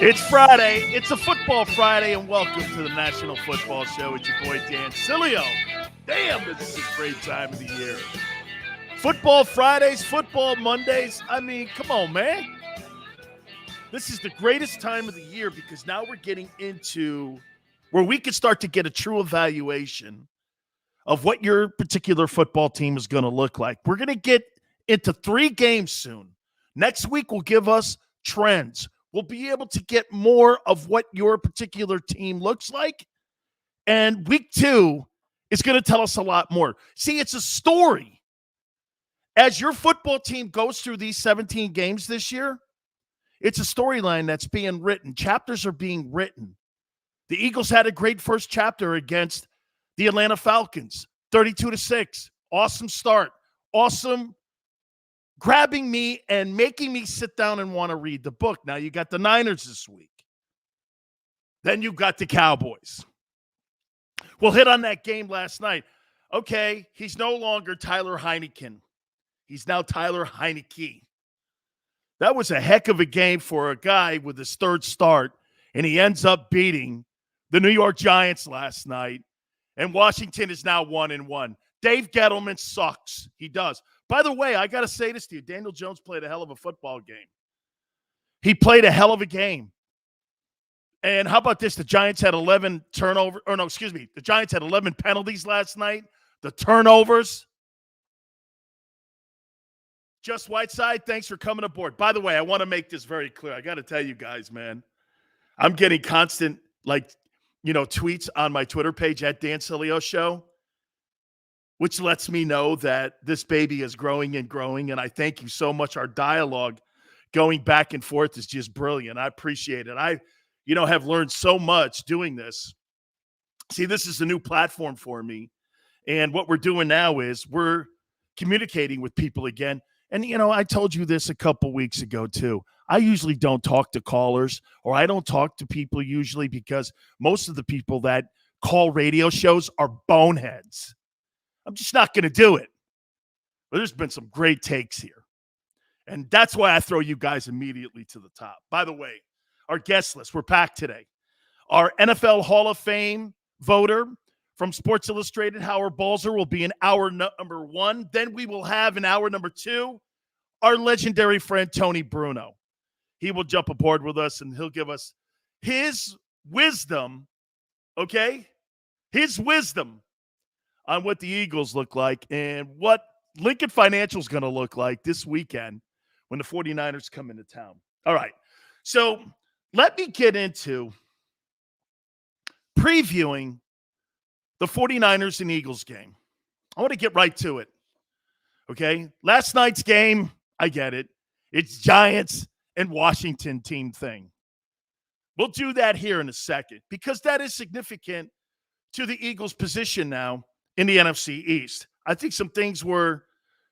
It's Friday. It's a football Friday, and welcome to the National Football Show. It's your boy, Dan Sileo. Damn, this is a great time of the year. Football Fridays, football Mondays. I mean, come on, man. This is the greatest time of the year because now we're getting into where we can start to get a true evaluation of what your particular football team is going to look like. We're going to get into 3 games soon. Next week will give us trends. We'll be able to get more of what your particular team looks like. And week 2 is going to tell us a lot more. See, it's a story. As your football team goes through these 17 games this year, it's a storyline that's being written. Chapters are being written. The Eagles had a great first chapter against the Atlanta Falcons, 32-6. Awesome start. Awesome grabbing me and making me sit down and want to read the book. Now you got the Niners this week. Then you've got the Cowboys. We'll hit on that game last night. Okay, he's no longer Tyler Heineken. He's now Tyler Heineke. That was a heck of a game for a guy with his 3rd start, and he ends up beating the New York Giants last night, and Washington is now 1-1. Dave Gettleman sucks. He does. By the way, I got to say this to you. Daniel Jones played a hell of a football game. He played a hell of a game. And how about this? The Giants had 11 turnovers. Or no, excuse me. The Giants had 11 penalties last night. The turnovers. Just Whiteside, thanks for coming aboard. By the way, I want to make this very clear. I got to tell you guys, man. I'm getting constant, tweets on my Twitter page at Dan Sileo Show, which lets me know that this baby is growing and growing, and I thank you so much. Our dialogue going back and forth is just brilliant. I appreciate it. I, have learned so much doing this. See, this is a new platform for me, and what we're doing now is we're communicating with people again. And, I told you this a couple weeks ago, too. I usually don't talk to callers, or I don't talk to people usually because most of the people that call radio shows are boneheads. I'm just not going to do it. But there's been some great takes here. And that's why I throw you guys immediately to the top. By the way, our guest list, we're packed today. Our NFL Hall of Fame voter from Sports Illustrated, Howard Balzer, will be in hour number 1. Then we will have in hour number 2 our legendary friend Tony Bruno. He will jump aboard with us, and he'll give us his wisdom, okay? His wisdom on what the Eagles look like and what Lincoln Financial is going to look like this weekend when the 49ers come into town. All right, so let me get into previewing the 49ers and Eagles game. I want to get right to it, okay? Last night's game, I get it. It's Giants and Washington team thing. We'll do that here in a second because that is significant to the Eagles' position now in the NFC East. I think some things were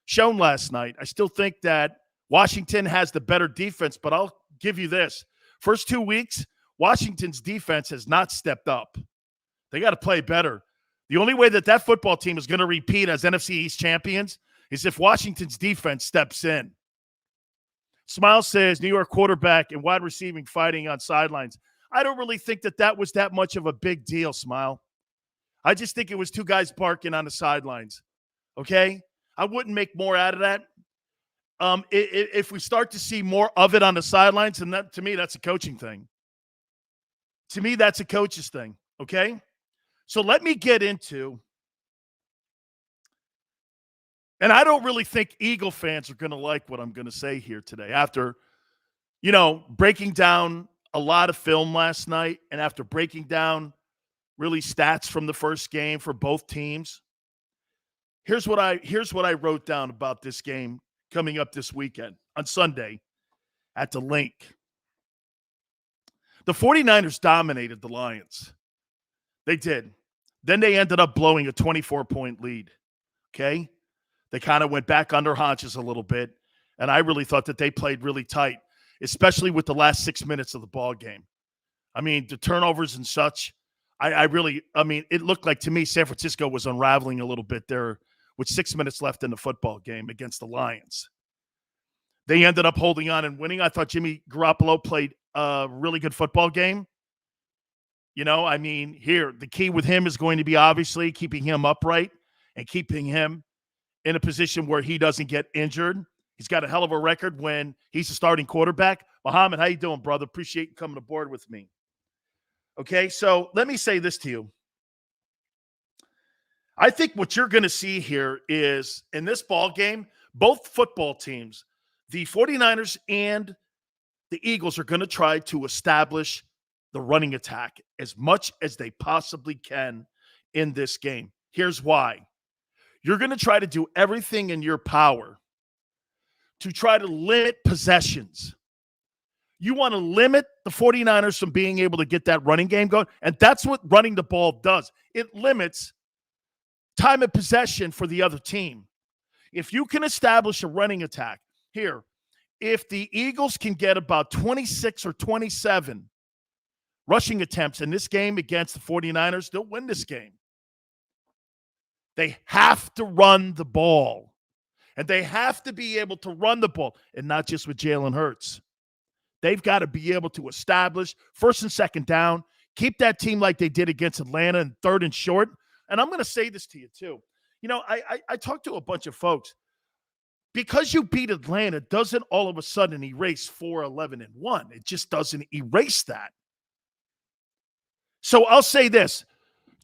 shown last night. I still think that Washington has the better defense, but I'll give you this. First 2 weeks, Washington's defense has not stepped up. They got to play better. The only way that football team is going to repeat as NFC East champions is if Washington's defense steps in. Smile says New York quarterback and wide receiving fighting on sidelines. I don't really think that was that much of a big deal, Smile. I just think it was 2 guys barking on the sidelines, okay? I wouldn't make more out of that. If we start to see more of it on the sidelines, and that, to me, that's a coaching thing. To me, that's a coach's thing, okay? So let me get into, and I don't really think Eagle fans are going to like what I'm going to say here today after, breaking down a lot of film last night and after breaking down really stats from the first game for both teams. Here's what I wrote down about this game coming up this weekend on Sunday at the Link. The 49ers dominated the Lions. They did. Then they ended up blowing a 24-point lead, okay? They kind of went back on their haunches a little bit, and I really thought that they played really tight, especially with the last 6 minutes of the ball game. I mean, the turnovers and such, it looked like to me San Francisco was unraveling a little bit there with 6 minutes left in the football game against the Lions. They ended up holding on and winning. I thought Jimmy Garoppolo played a really good football game. I mean, here, the key with him is going to be obviously keeping him upright and keeping him in a position where he doesn't get injured. He's got a hell of a record when he's a starting quarterback. Muhammad, how you doing, brother? Appreciate you coming aboard with me. Okay, so let me say this to you. I think what you're going to see here is in this ball game, both football teams, the 49ers and the Eagles, are going to try to establish the running attack as much as they possibly can in this game. Here's why. You're going to try to do everything in your power to try to limit possessions. You want to limit the 49ers from being able to get that running game going, and that's what running the ball does. It limits time of possession for the other team. If you can establish a running attack, here, if the Eagles can get about 26 or 27 rushing attempts in this game against the 49ers, they'll win this game. They have to run the ball, and they have to be able to run the ball, and not just with Jalen Hurts. They've got to be able to establish first and second down, keep that team like they did against Atlanta in third and short. And I'm going to say this to you too. I talked to a bunch of folks. Because you beat Atlanta doesn't all of a sudden erase 4-11-1. It just doesn't erase that. So I'll say this.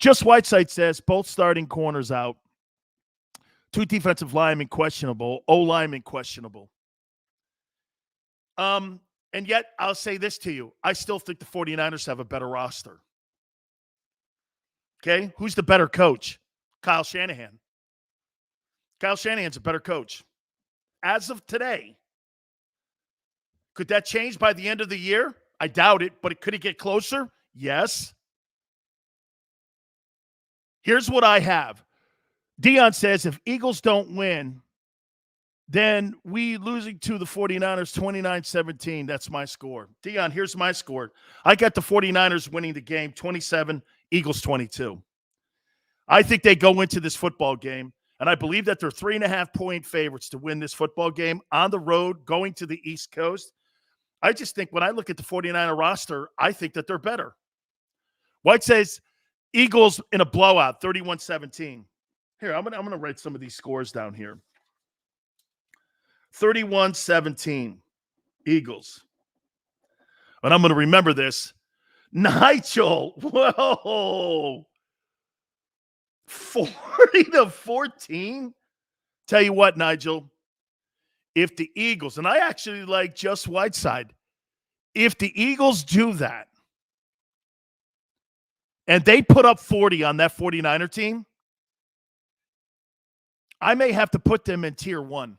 Just Whiteside says both starting corners out. 2 defensive linemen questionable. O-linemen questionable. And yet I'll say this to you. I still think the 49ers have a better roster. Okay? Who's the better coach? Kyle Shanahan. Kyle Shanahan's a better coach. As of today. Could that change by the end of the year? I doubt it, but could it get closer? Yes. Here's what I have. Dion says if Eagles don't win, then we losing to the 49ers 29-17. That's my score. Dion, here's my score. I got the 49ers winning the game 27, Eagles 22. I think they go into this football game, and I believe that they're 3.5-point favorites to win this football game on the road going to the East Coast. I just think when I look at the 49er roster, I think that they're better. White says Eagles in a blowout, 31-17. Here, I'm gonna write some of these scores down here. 31-17, Eagles. And I'm going to remember this. Nigel, whoa. 40-14? Tell you what, Nigel, if the Eagles, and I actually like just Whiteside, if the Eagles do that, and they put up 40 on that 49er team, I may have to put them in tier 1.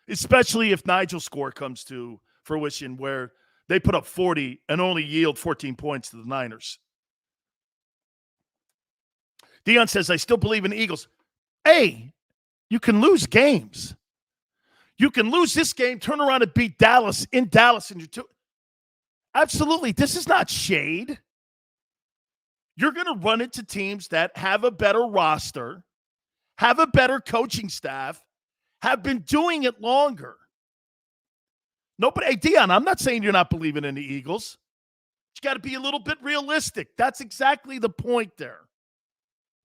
Especially if Nigel's score comes to fruition where they put up 40 and only yield 14 points to the Niners. Dion says, I still believe in the Eagles. Hey, you can lose games. You can lose this game, turn around and beat Dallas in Dallas. And absolutely, this is not shade. You're going to run into teams that have a better roster, have a better coaching staff, have been doing it longer. Nobody, hey, Dion, I'm not saying you're not believing in the Eagles. You got to be a little bit realistic. That's exactly the point there.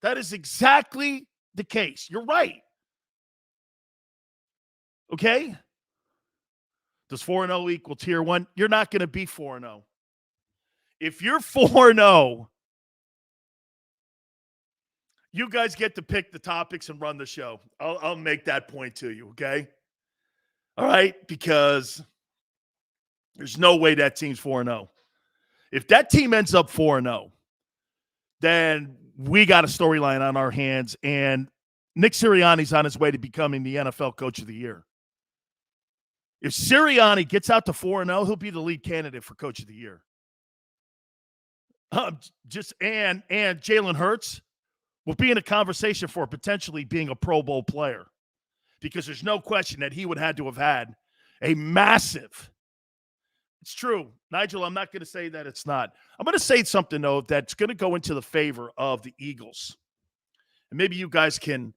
That is exactly the case. You're right. Okay? Does 4-0 equal tier 1? You're not going to be 4-0. If you're 4-0, you guys get to pick the topics and run the show. I'll make that point to you, okay? All right? Because there's no way that team's 4-0. If that team ends up 4-0, then we got a storyline on our hands, and Nick Sirianni's on his way to becoming the NFL Coach of the Year. If Sirianni gets out to 4-0, he'll be the lead candidate for Coach of the Year. And Jalen Hurts will be in a conversation for potentially being a Pro Bowl player, because there's no question that he would have had to have had a massive. It's true, Nigel. I'm not going to say that it's not. I'm going to say something though that's going to go into the favor of the Eagles, and maybe you guys can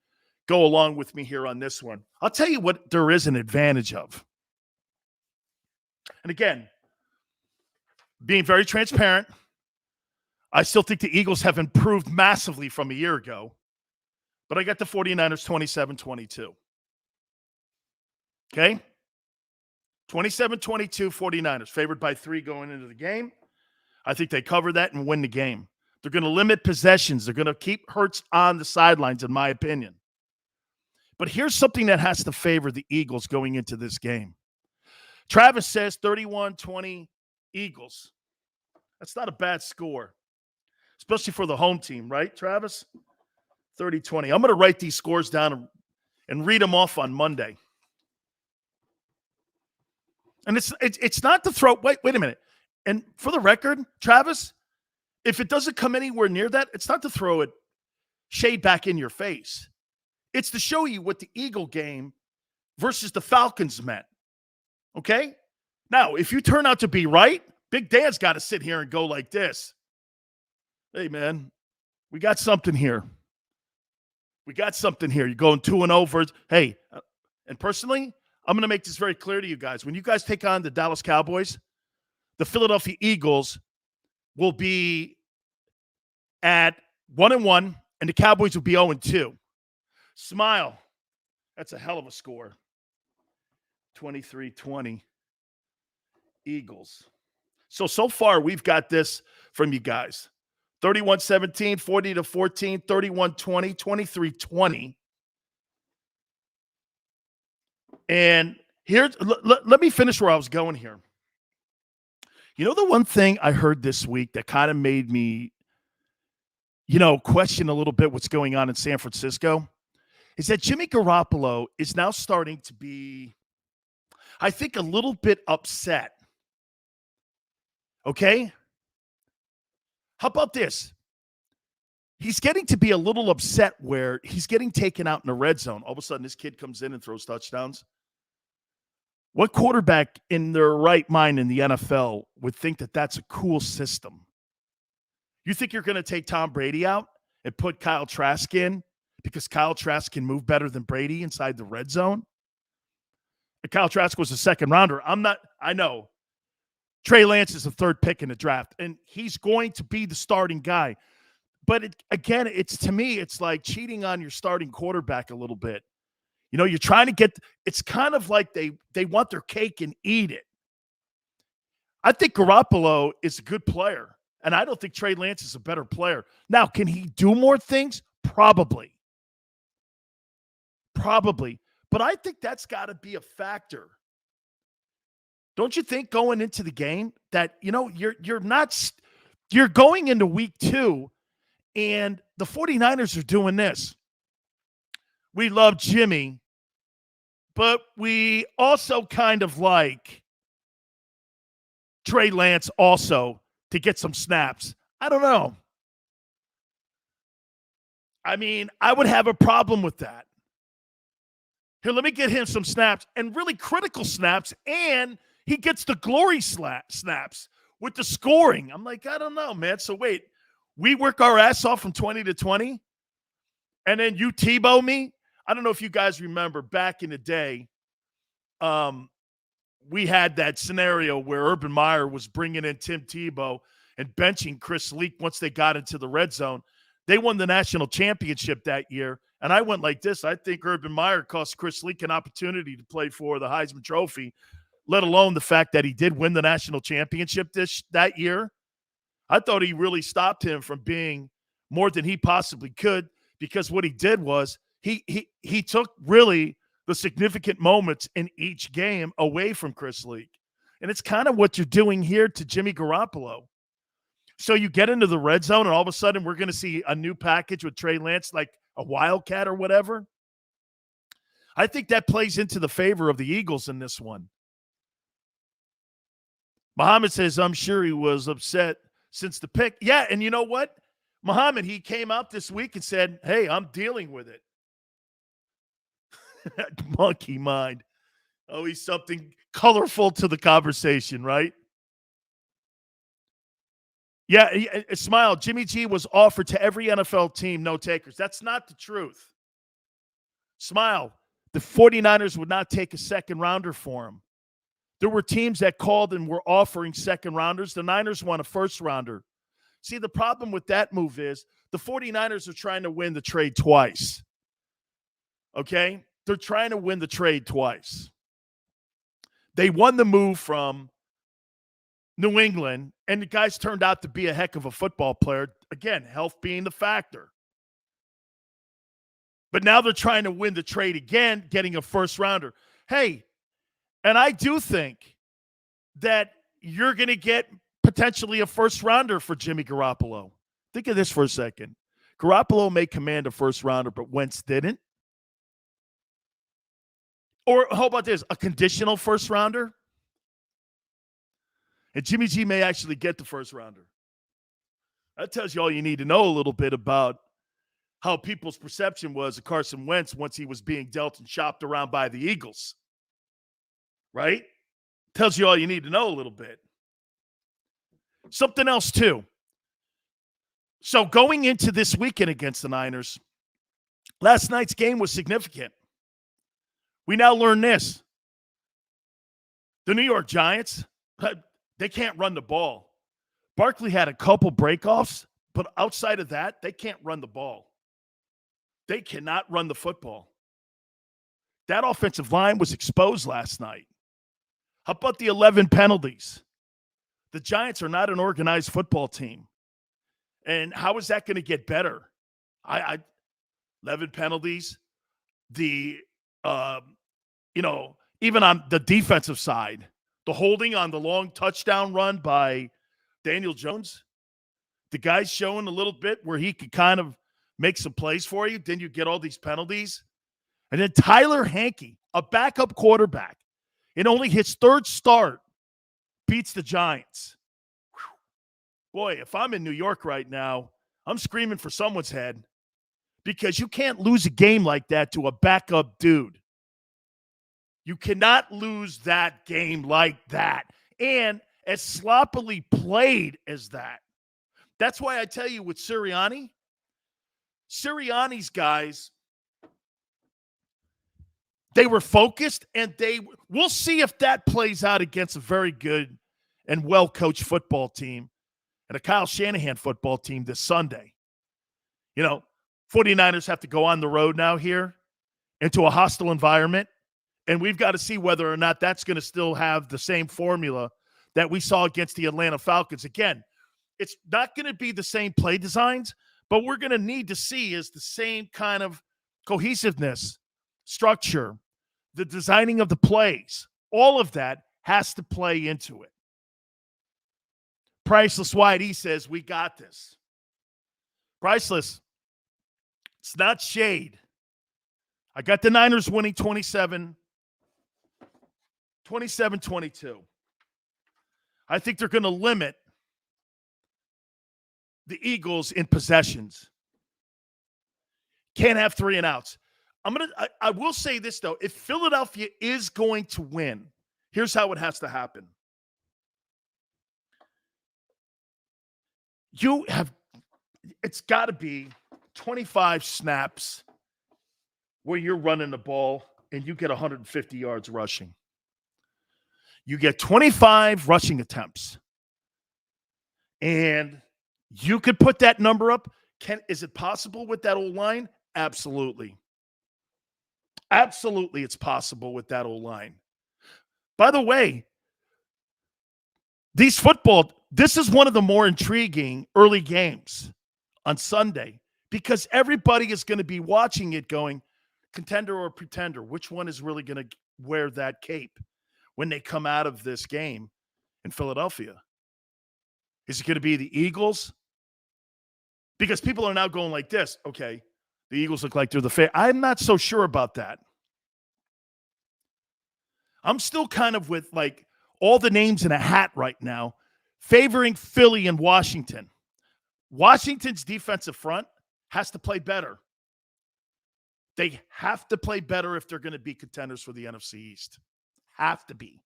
go along with me here on this one. I'll tell you what there is an advantage of. And again, being very transparent, I still think the Eagles have improved massively from a year ago. But I got the 49ers 27-22. Okay? 27-22 49ers, favored by 3 going into the game. I think they cover that and win the game. They're going to limit possessions. They're going to keep Hurts on the sidelines, in my opinion. But here's something that has to favor the Eagles going into this game. Travis says 31-20 Eagles. That's not a bad score, especially for the home team, right, Travis? 30-20. I'm going to write these scores down and read them off on Monday. And it's not to throw – wait a minute. And for the record, Travis, if it doesn't come anywhere near that, it's not to throw it shade back in your face. It's to show you what the Eagle game versus the Falcons meant. Okay? Now, if you turn out to be right, Big Dan's got to sit here and go like this. Hey, man, we got something here. We got something here. You're going 2-0 versus – hey, and personally, I'm going to make this very clear to you guys. When you guys take on the Dallas Cowboys, the Philadelphia Eagles will be at 1-1, and the Cowboys will be 0-2. Smile. That's a hell of a score. 23-20 Eagles. So far, we've got this from you guys. 31-17, 40-14, 31-20, 23-20. And here's let me finish where I was going here. You know, the one thing I heard this week that kind of made me, question a little bit what's going on in San Francisco is that Jimmy Garoppolo is now starting to be, I think, a little bit upset. Okay? How about this? He's getting to be a little upset where he's getting taken out in the red zone. All of a sudden, this kid comes in and throws touchdowns. What quarterback in their right mind in the NFL would think that that's a cool system? You think you're going to take Tom Brady out and put Kyle Trask in because Kyle Trask can move better than Brady inside the red zone? And Kyle Trask was a second rounder. I know. Trey Lance is the third pick in the draft, and he's going to be the starting guy. But to me, it's like cheating on your starting quarterback a little bit. You're trying to get – it's kind of like they want their cake and eat it. I think Garoppolo is a good player, and I don't think Trey Lance is a better player. Now, can he do more things? Probably. But I think that's got to be a factor. Don't you think going into the game that, you're going into week 2 and the 49ers are doing this. We love Jimmy, but we also kind of like Trey Lance also to get some snaps. I don't know. I mean, I would have a problem with that. Here, let me get him some snaps and really critical snaps, and he gets the glory snaps with the scoring. I'm like, I don't know, man. So wait, we work our ass off from 20-20, and then you Tebow me? I don't know if you guys remember back in the day, we had that scenario where Urban Meyer was bringing in Tim Tebow and benching Chris Leak once they got into the red zone. They won the national championship that year, and I went like this. I think Urban Meyer cost Chris Leak an opportunity to play for the Heisman Trophy, let alone the fact that he did win the national championship that year. I thought he really stopped him from being more than he possibly could, because what he did was he took really the significant moments in each game away from Chris Leak. And it's kind of what you're doing here to Jimmy Garoppolo. So you get into the red zone, and all of a sudden we're going to see a new package with Trey Lance, like a Wildcat or whatever. I think that plays into the favor of the Eagles in this one. Muhammad says, I'm sure he was upset since the pick. Yeah, and you know what? Muhammad, he came out this week and said, hey, I'm dealing with it. Monkey mind. Always something colorful to the conversation, right? Yeah, Smile. Jimmy G was offered to every NFL team, no takers. That's not the truth. Smile. The 49ers would not take a second rounder for him. There were teams that called and were offering second rounders. The Niners want a first rounder. See, the problem with that move is the 49ers are trying to win the trade twice. Okay? They're trying to win the trade twice. They won the move from New England, and the guys turned out to be a heck of a football player. Again, health being the factor. But now they're trying to win the trade again, getting a first rounder. Hey, and I do think that you're going to get potentially a first rounder for Jimmy Garoppolo. Think of this for a second. Garoppolo may command a first rounder, but Wentz didn't. Or how about this? A conditional first rounder? And Jimmy G may actually get the first rounder. That tells you all you need to know a little bit about how people's perception was of Carson Wentz once he was being dealt and shopped around by the Eagles. Right? Tells you all you need to know a little bit. Something else, too. So going into this weekend against the Niners, last night's game was significant. We now learn this. The New York Giants, they can't run the ball. Barkley had a couple breakoffs, but outside of that, they can't run the ball. They cannot run the football. That offensive line was exposed last night. How about the 11 penalties? The Giants are not an organized football team. And how is that going to get better? 11 penalties. The, even on the defensive side, the holding on the long touchdown run by Daniel Jones, the guy's showing a little bit where he could kind of make some plays for you. Then you get all these penalties. And then Tyler Hanke, a backup quarterback, in only his third start, beats the Giants. Whew. Boy, if I'm in New York right now, I'm screaming for someone's head because you can't lose a game like that to a backup dude. You cannot lose that game like that. And as sloppily played as that. That's why I tell you with Sirianni's guys, they were focused, and we'll see if that plays out against a very good and well-coached football team and a Kyle Shanahan football team this Sunday. 49ers have to go on the road now here into a hostile environment, and we've got to see whether or not that's going to still have the same formula that we saw against the Atlanta Falcons. Again, it's not going to be the same play designs, but we're going to need to see is the same kind of cohesiveness, structure, the designing of the plays. All of that has to play into it. Priceless White, he says, we got this. Priceless, it's not shade. I got the Niners winning 27-22. I think they're going to limit the Eagles in possessions. Can't have 3 and outs. I will say this, though. If Philadelphia is going to win, here's how it has to happen. It's got to be 25 snaps where you're running the ball and you get 150 yards rushing. You get 25 rushing attempts. And you could put that number up. Is it possible with that old line? Absolutely. Absolutely, it's possible with that old line. By the way, this is one of the more intriguing early games on Sunday because everybody is going to be watching it going, contender or pretender, which one is really going to wear that cape when they come out of this game in Philadelphia? Is it going to be the Eagles? Because people are now going like this. Okay, the Eagles look like they're the favorite. I'm not so sure about that. I'm still kind of with like all the names in a hat right now, favoring Philly and Washington. Washington's defensive front has to play better. They have to play better if they're going to be contenders for the NFC East. Have to be.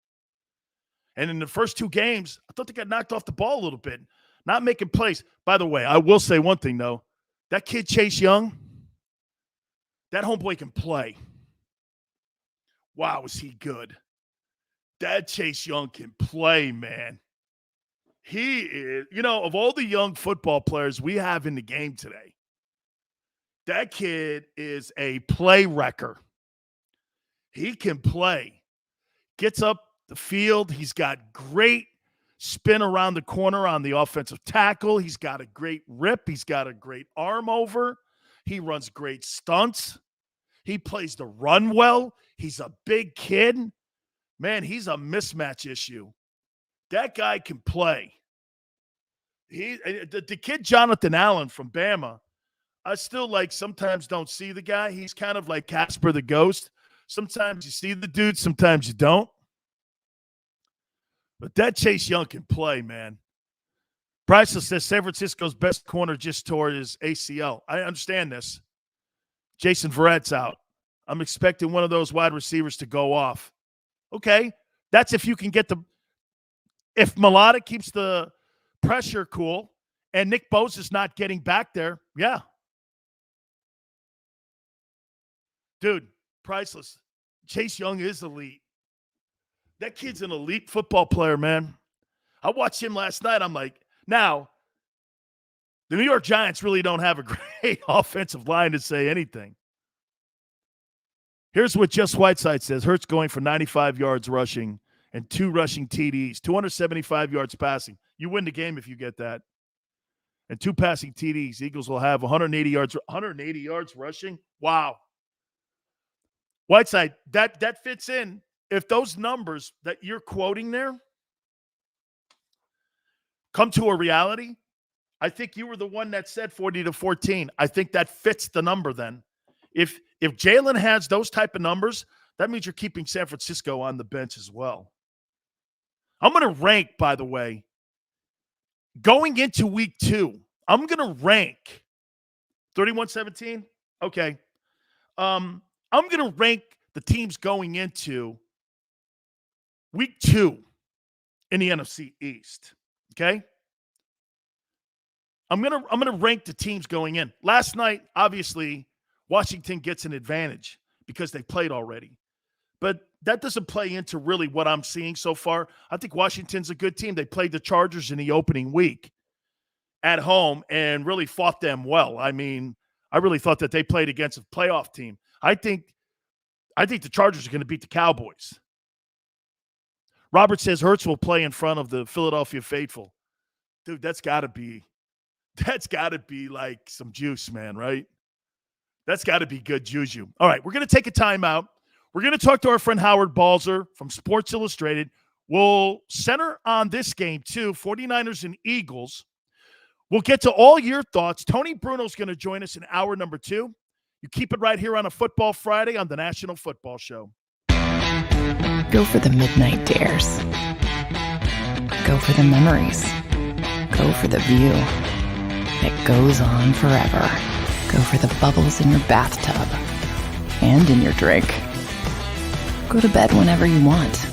And in the first 2 games, I thought they got knocked off the ball a little bit. Not making plays. By the way, I will say one thing, though. That kid, Chase Young, That homeboy can play. Wow, is he good. That Chase Young can play, man. He is, of all the young football players we have in the game today, that kid is a play wrecker. He can play. Gets up the field. He's got great spin around the corner on the offensive tackle. He's got a great rip. He's got a great arm over. He runs great stunts. He plays the run well. He's a big kid. Man, he's a mismatch issue. That guy can play. The kid Jonathan Allen from Bama, I still sometimes don't see the guy. He's kind of like Casper the Ghost. Sometimes you see the dude, sometimes you don't. But that Chase Young can play, man. Priceless says San Francisco's best corner just tore his ACL. I understand this. Jason Verrett's out. I'm expecting one of those wide receivers to go off. Okay, that's if you can get if Melodic keeps the pressure cool and Nick Bosa's not getting back there, yeah. Dude, priceless. Chase Young is elite. That kid's an elite football player, man. I watched him last night. I'm like, now, the New York Giants really don't have a great offensive line to say anything. Here's what Just Whiteside says. Hurts going for 95 yards rushing and 2 rushing TDs, 275 yards passing. You win the game if you get that. And 2 passing TDs. Eagles will have 180 yards rushing. Wow. Whiteside, that fits in. If those numbers that you're quoting there come to a reality, I think you were the one that said 40-14. I think that fits the number then. If Jalen has those type of numbers, that means you're keeping San Francisco on the bench as well. I'm going to rank, by the way, going into week 2, I'm going to rank 31-17. Okay. I'm going to rank the teams going into week 2 in the NFC East. Okay. I'm gonna rank the teams going in. Last night, obviously, Washington gets an advantage because they played already. But that doesn't play into really what I'm seeing so far. I think Washington's a good team. They played the Chargers in the opening week at home and really fought them well. I mean, I really thought that they played against a playoff team. I think the Chargers are going to beat the Cowboys. Robert says Hurts will play in front of the Philadelphia faithful. Dude, that's got to be like some juice, man, right? That's got to be good juju. All right, we're going to take a timeout. We're going to talk to our friend Howard Balzer from Sports Illustrated. We'll center on this game, too, 49ers and Eagles. We'll get to all your thoughts. Tony Bruno's going to join us in hour number 2. You keep it right here on a Football Friday on the National Football Show. Go for the midnight dares. Go for the memories. Go for the view that goes on forever. Go for the bubbles in your bathtub and in your drink. Go to bed whenever you want.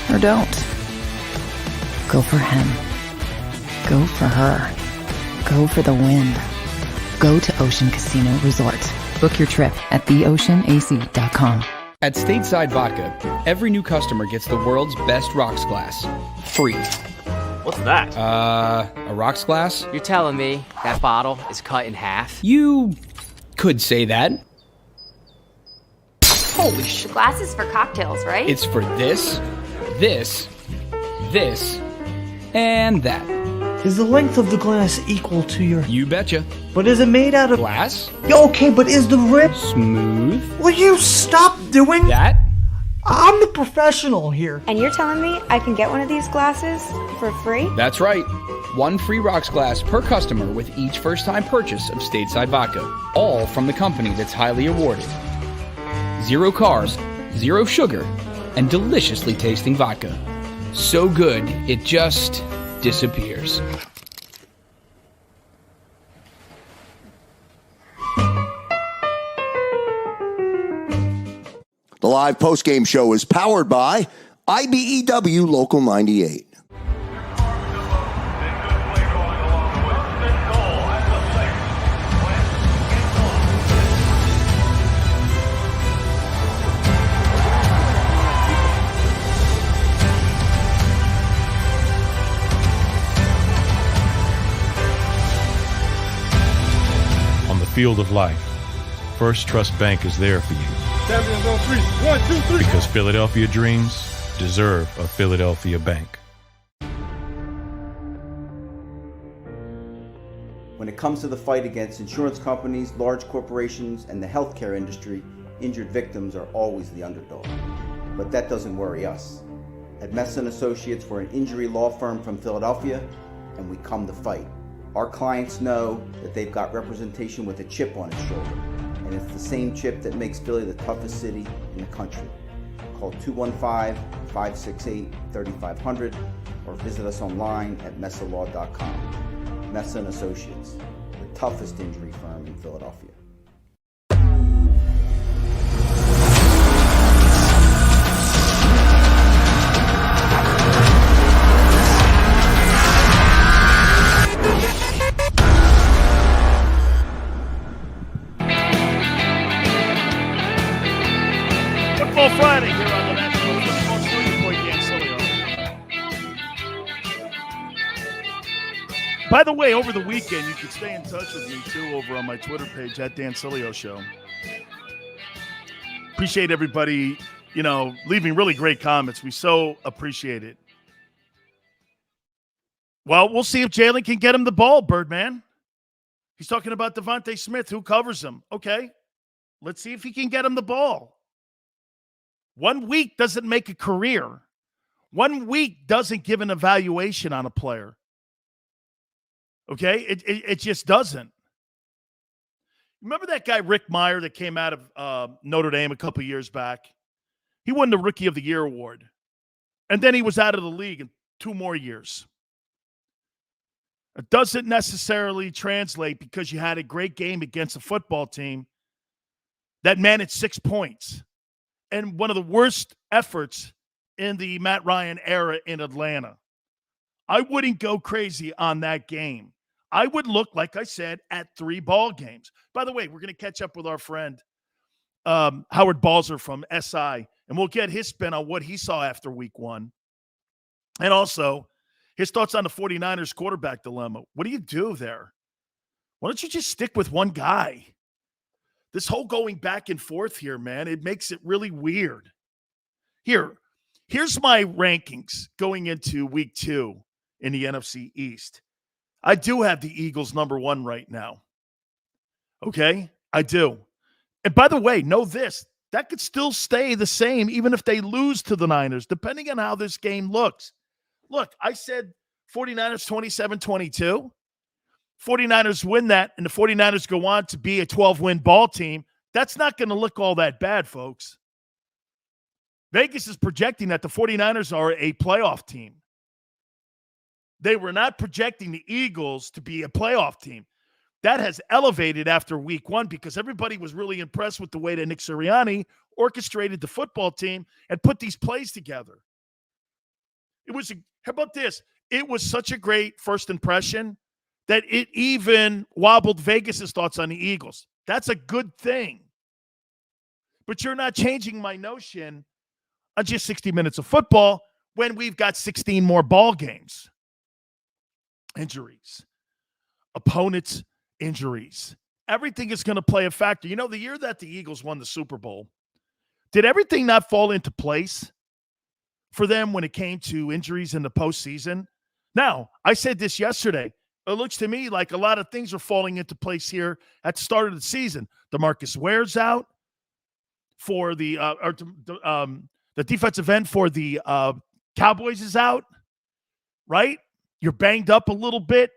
Or don't. Go for him. Go for her. Go for the win. Go to Ocean Casino Resort. Book your trip at theoceanac.com. At Stateside Vodka, every new customer gets the world's best rocks glass. Free. What's that? A rocks glass? You're telling me that bottle is cut in half? You could say that. Holy shit. Glass is for cocktails, right? It's for this, and that. Is the length of the glass equal to your... You betcha. But is it made out of... Glass? Yeah, okay, but is the rip... Smooth? Will you stop doing... That? I'm the professional here. And you're telling me I can get one of these glasses for free? That's right. 1 free rocks glass per customer with each first-time purchase of Stateside Vodka. All from the company that's highly awarded. 0 carbs, 0 sugar, and deliciously tasting vodka. So good, it just disappears. The live post-game show is powered by IBEW Local 98. field of life, First Trust Bank is there for you. Champions on three. 1, 2, 3. Because Philadelphia dreams deserve a Philadelphia bank. When it comes to the fight against insurance companies, large corporations, and the healthcare industry, injured victims are always the underdog. But that doesn't worry us. At Messa & Associates, we're an injury law firm from Philadelphia, and we come to fight. Our clients know that they've got representation with a chip on its shoulder, and it's the same chip that makes Philly the toughest city in the country. Call 215-568-3500 or visit us online at messalaw.com. Messa & Associates, the toughest injury firm in Philadelphia. Football Friday here on the National Football Show. Your boy Dan Sileo. By the way, over the weekend, you can stay in touch with me, too, over on my Twitter page, at Dan Sileo Show. Appreciate everybody, leaving really great comments. We so appreciate it. Well, we'll see if Jalen can get him the ball, Birdman. He's talking about Devontae Smith, who covers him. Okay, let's see if he can get him the ball. 1 week doesn't make a career. 1 week doesn't give an evaluation on a player. Okay? It just doesn't. Remember that guy, Rick Meyer, that came out of Notre Dame a couple years back? He won the Rookie of the Year award. And then he was out of the league in 2 more years. It doesn't necessarily translate because you had a great game against a football team that managed 6 points. And one of the worst efforts in the Matt Ryan era in Atlanta. I wouldn't go crazy on that game. I would look, like I said, at 3 ball games. By the way, we're going to catch up with our friend Howard Balzer from SI, and we'll get his spin on what he saw after week 1. And also, his thoughts on the 49ers quarterback dilemma. What do you do there? Why don't you just stick with one guy? This whole going back and forth here, man, it makes it really weird. Here's my rankings going into week 2 in the NFC East. I do have the Eagles number 1 right now. Okay? I do. And by the way, know this. That could still stay the same even if they lose to the Niners, depending on how this game looks. Look, I said 49ers 27-22. 49ers win that, and the 49ers go on to be a 12-win ball team. That's not going to look all that bad, folks. Vegas is projecting that the 49ers are a playoff team. They were not projecting the Eagles to be a playoff team. That has elevated after week 1 because everybody was really impressed with the way that Nick Sirianni orchestrated the football team and put these plays together. How about this? It was such a great first impression that it even wobbled Vegas's thoughts on the Eagles. That's a good thing. But you're not changing my notion on just 60 minutes of football when we've got 16 more ball games. Injuries. Opponents' injuries. Everything is going to play a factor. The year that the Eagles won the Super Bowl, did everything not fall into place for them when it came to injuries in the postseason? Now, I said this yesterday. It looks to me like a lot of things are falling into place here at the start of the season. DeMarcus Ware's out for the defensive end for the Cowboys is out, right? You're banged up a little bit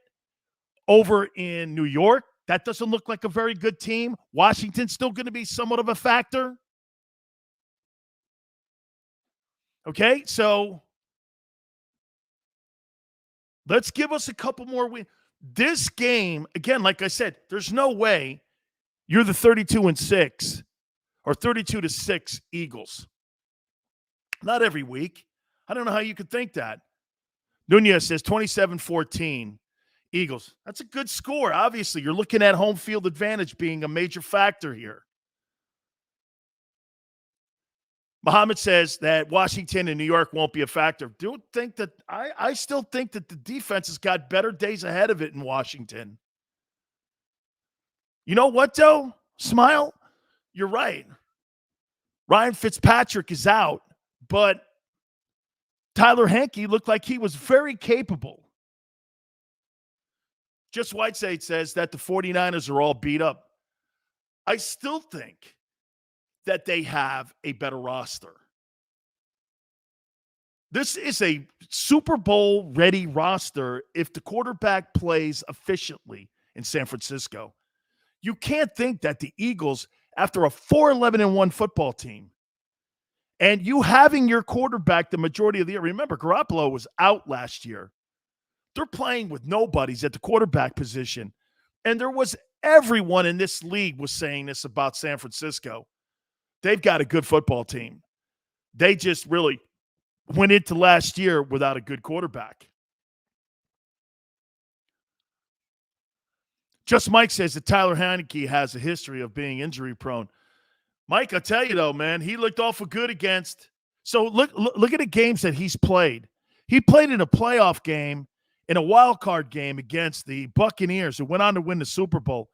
over in New York. That doesn't look like a very good team. Washington's still going to be somewhat of a factor. Okay, so let's give us a couple more wins. This game, again, like I said, there's no way you're the 32-6 or 32-6 Eagles. Not every week. I don't know how you could think that. Nunez says 27-14 Eagles. That's a good score. Obviously, you're looking at home field advantage being a major factor here. Muhammad says that Washington and New York won't be a factor. I still think that the defense has got better days ahead of it in Washington. You know what, though? Smile. You're right. Ryan Fitzpatrick is out, but Tyler Henke looked like he was very capable. Just Whiteside says that the 49ers are all beat up. I still think that they have a better roster. This is a Super Bowl ready roster if the quarterback plays efficiently in San Francisco. You can't think that the Eagles, after a 4-11-1 football team, and you having your quarterback the majority of the year, remember, Garoppolo was out last year. They're playing with nobodies at the quarterback position. And there was everyone in this league was saying this about San Francisco. They've got a good football team. They just really went into last year without a good quarterback. Just Mike says that Tyler Heineke has a history of being injury prone. Mike, I'll tell you though, man, he looked awful good against. So look at the games that he's played. He played in a playoff game, in a wild card game against the Buccaneers, who went on to win the Super Bowl.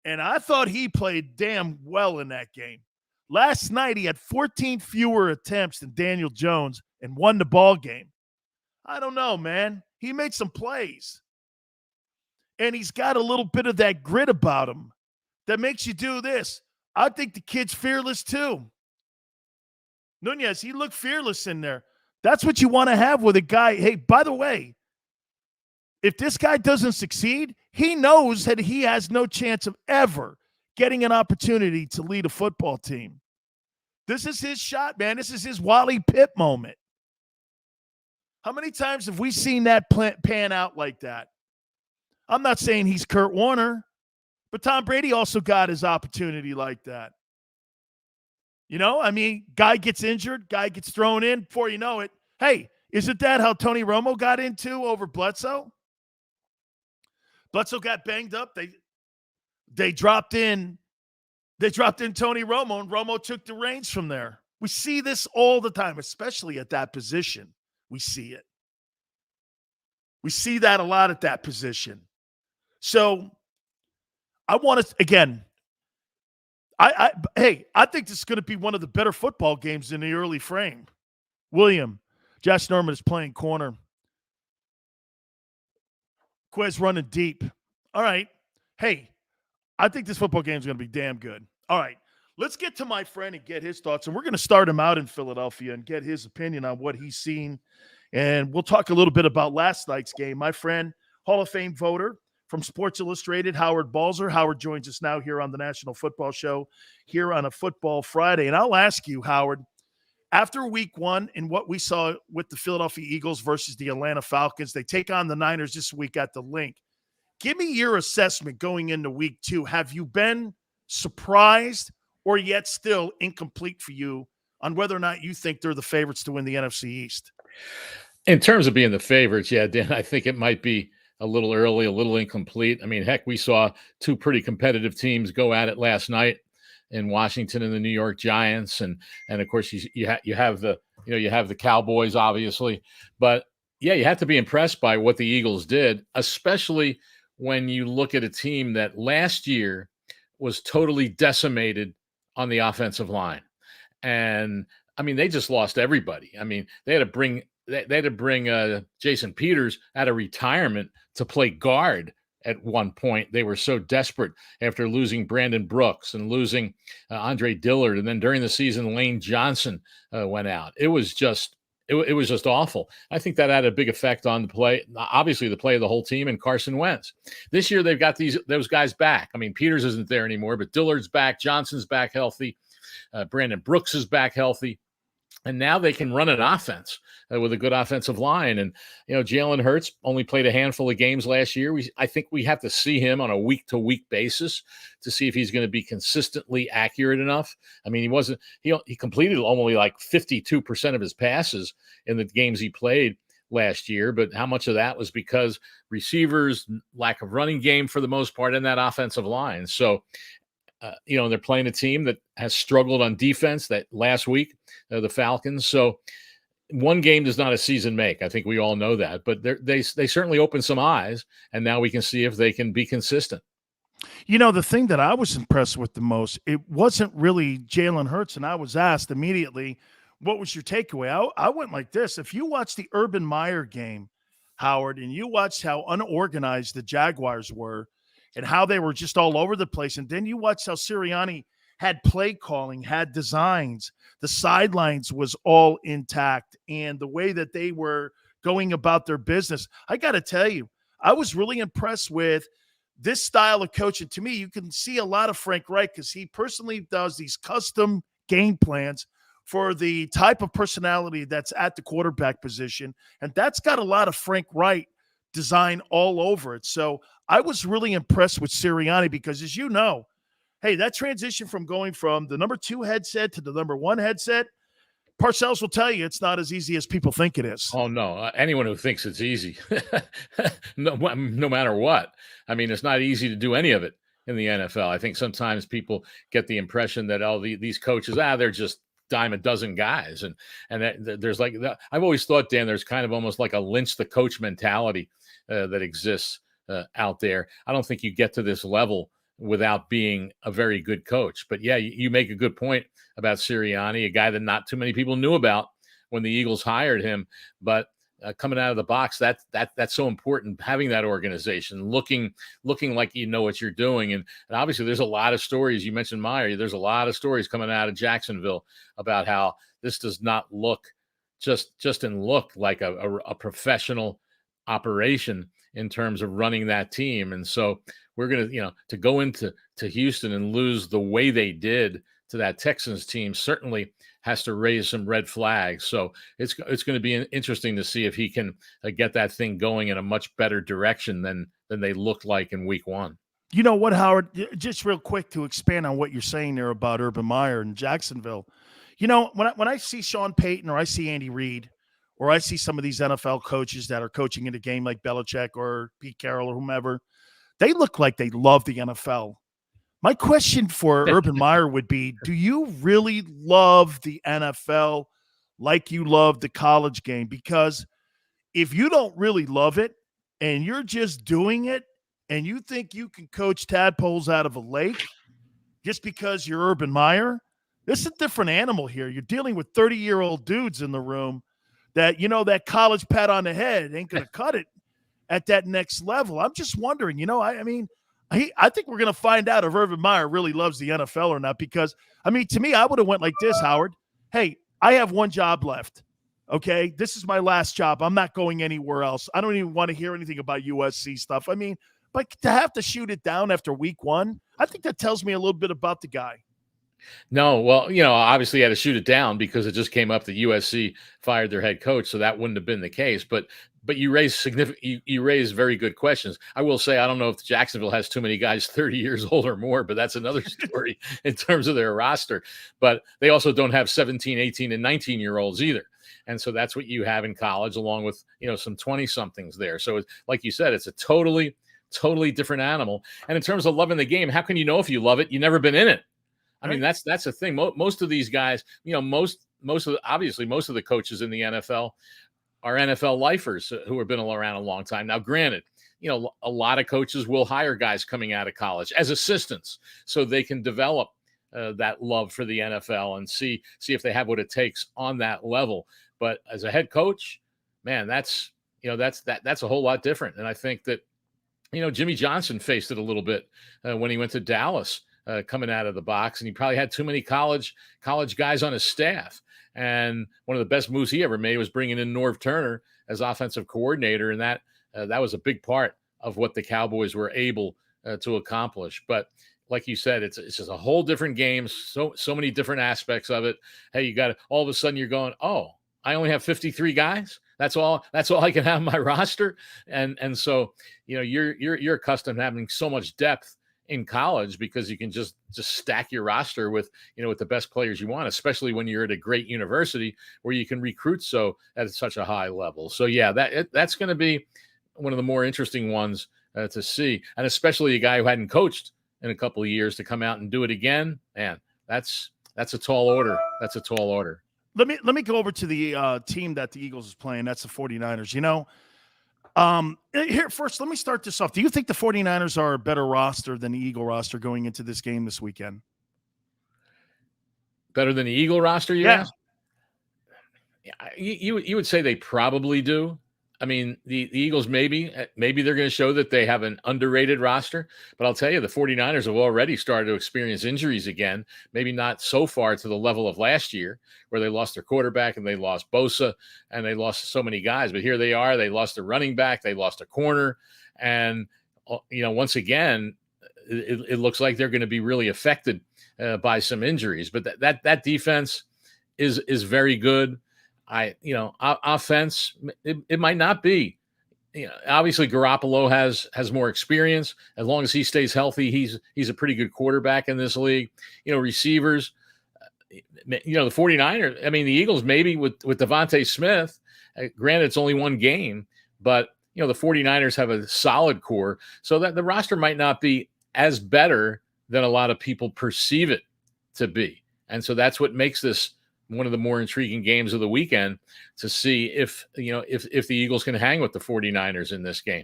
And I thought he played damn well in that game. Last night, he had 14 fewer attempts than Daniel Jones and won the ball game. I don't know, man. He made some plays. And he's got a little bit of that grit about him that makes you do this. I think the kid's fearless too. Nunez, he looked fearless in there. That's what you want to have with a guy. Hey, by the way, if this guy doesn't succeed, he knows that he has no chance of ever getting an opportunity to lead a football team. This is his shot, man. This is his Wally Pipp moment. How many times have we seen that pan out like that? I'm not saying he's Kurt Warner, but Tom Brady also got his opportunity like that. You know, I mean, guy gets injured, guy gets thrown in. Before you know it, hey, isn't that how Tony Romo got into over Bledsoe? Bledsoe got banged up. They dropped in Tony Romo, and Romo took the reins from there. We see this all the time, especially at that position. We see it. We see that a lot at that position. So I want to, again, I think this is going to be one of the better football games in the early frame. William, Josh Norman is playing corner. Quez running deep. All right. Hey, I think this football game is going to be damn good. All right. Let's get to my friend and get his thoughts. And we're going to start him out in Philadelphia and get his opinion on what he's seen. And we'll talk a little bit about last night's game. My friend, Hall of Fame voter from Sports Illustrated, Howard Balzer. Howard joins us now here on the National Football Show, here on a Football Friday. And I'll ask you, Howard, after week one and what we saw with the Philadelphia Eagles versus the Atlanta Falcons, they take on the Niners this week at the Link. Give me your assessment going into week two. Have you been surprised or yet still incomplete for you on whether or not you think they're the favorites to win the NFC East? In terms of being the favorites, yeah, Dan, I think it might be a little early, a little incomplete. I mean, heck, we saw two pretty competitive teams go at it last night in Washington and the New York Giants, and of course you have the Cowboys, obviously, but yeah, you have to be impressed by what the Eagles did, especially when you look at a team that last year was totally decimated on the offensive line, and I mean they just lost everybody. I mean they had to bring Jason Peters out of retirement to play guard at one point. They were so desperate after losing Brandon Brooks and losing Andre Dillard. And then during the season, Lane Johnson went out. It was just awful. I think that had a big effect on the play, obviously the play of the whole team and Carson Wentz. This year, they've got those guys back. I mean, Peters isn't there anymore, but Dillard's back. Johnson's back healthy. Brandon Brooks is back healthy. And now they can run an offense with a good offensive line. And, Jalen Hurts only played a handful of games last year. I think we have to see him on a week-to-week basis to see if he's going to be consistently accurate enough. I mean, he completed only like 52% of his passes in the games he played last year. But how much of that was because receivers, lack of running game for the most part, in that offensive line. So, they're playing a team that has struggled on defense that last week, the Falcons. So one game does not a season make. I think we all know that, but they certainly opened some eyes, and now we can see if they can be consistent. You know, the thing that I was impressed with the most, it wasn't really Jalen Hurts. And I was asked immediately, what was your takeaway? I went like this. If you watch the Urban Meyer game, Howard, and you watched how unorganized the Jaguars were and how they were just all over the place, and then you watched how Sirianni had play calling, had designs, the sidelines was all intact, and the way that they were going about their business, I got to tell you, I was really impressed with this style of coaching. To me, you can see a lot of Frank Reich because he personally does these custom game plans for the type of personality that's at the quarterback position. And that's got a lot of Frank Reich design all over it. So I was really impressed with Sirianni because, as you know, hey, that transition from going from the number 2 headset to the number 1 headset, Parcells will tell you it's not as easy as people think it is. Oh, no. Anyone who thinks it's easy, no matter what. I mean, it's not easy to do any of it in the NFL. I think sometimes people get the impression that, these coaches, they're just dime a dozen guys. And there's like, I've always thought, Dan, there's kind of almost like a lynch the coach mentality that exists out there. I don't think you get to this level without being a very good coach. But yeah, you make a good point about Sirianni, a guy that not too many people knew about when the Eagles hired him. But coming out of the box, that's so important, having that organization, looking like you know what you're doing. And obviously there's a lot of stories. You mentioned Meyer. There's a lot of stories coming out of Jacksonville about how this does not look just in look like a professional operation in terms of running that team. And so we're going to, to go into Houston and lose the way they did to that Texans team certainly has to raise some red flags. So it's going to be interesting to see if he can get that thing going in a much better direction than they looked like in week 1. You know what, Howard, just real quick to expand on what you're saying there about Urban Meyer and Jacksonville. When I see Sean Payton or I see Andy Reid or I see some of these NFL coaches that are coaching in a game like Belichick or Pete Carroll or whomever, they look like they love the NFL. My question for Urban Meyer would be, do you really love the NFL like you love the college game? Because if you don't really love it and you're just doing it and you think you can coach tadpoles out of a lake just because you're Urban Meyer, this is a different animal here. You're dealing with 30-year-old dudes in the room that, that college pat on the head ain't going to cut it at that next level. I'm just wondering, I think we're going to find out if Urban Meyer really loves the NFL or not, because, to me, I would have went like this, Howard. Hey, I have one job left, okay? This is my last job. I'm not going anywhere else. I don't even want to hear anything about USC stuff. But to have to shoot it down after week 1, I think that tells me a little bit about the guy. No, well, obviously he had to shoot it down because it just came up that USC fired their head coach, so that wouldn't have been the case. But you raise you raise very good questions. I will say I don't know if Jacksonville has too many guys 30 years old or more, but that's another story in terms of their roster. But they also don't have 17, 18, and 19-year-olds either. And so that's what you have in college, along with some 20-somethings there. So like you said, it's a totally different animal. And in terms of loving the game, how can you know if you love it? You've never been in it. I mean, that's the thing. Most of these guys, most of the coaches in the NFL are NFL lifers who have been around a long time. Now, granted, a lot of coaches will hire guys coming out of college as assistants so they can develop that love for the NFL and see if they have what it takes on that level. But as a head coach, man, that's a whole lot different. And I think that, Jimmy Johnson faced it a little bit when he went to Dallas. Coming out of the box, and he probably had too many college guys on his staff. And one of the best moves he ever made was bringing in Norv Turner as offensive coordinator, and that was a big part of what the Cowboys were able to accomplish. But like you said, it's just a whole different game. So many different aspects of it. Hey, you got all of a sudden you're going, oh, I only have 53 guys. That's all I can have on my roster, and so you're accustomed to having so much depth in college because you can just stack your roster with with the best players you want, especially when you're at a great university where you can recruit at such a high level. So yeah, that's going to be one of the more interesting ones to see, and especially a guy who hadn't coached in a couple of years to come out and do it again. Man, that's a tall order. That's a tall order. Let me go over to the team that the Eagles is playing. That's the 49ers. Here, first, let me start this off. Do you think the 49ers are a better roster than the Eagle roster going into this game this weekend? Better than the Eagle roster, you ask? Yeah, you would say they probably do. I mean, the Eagles maybe they're going to show that they have an underrated roster, but I'll tell you, the 49ers have already started to experience injuries again, maybe not so far to the level of last year where they lost their quarterback and they lost Bosa and they lost so many guys, but here they are. They lost a running back, they lost a corner, and once again, it looks like they're going to be really affected by some injuries, but that defense is very good. Offense, it might not be. Obviously Garoppolo has more experience. As long as he stays healthy, he's a pretty good quarterback in this league. Receivers, the 49ers, I mean, the Eagles maybe with Devontae Smith, granted it's only one game, but the 49ers have a solid core, so that the roster might not be as better than a lot of people perceive it to be. And so that's what makes this one of the more intriguing games of the weekend, to see if the Eagles can hang with the 49ers in this game.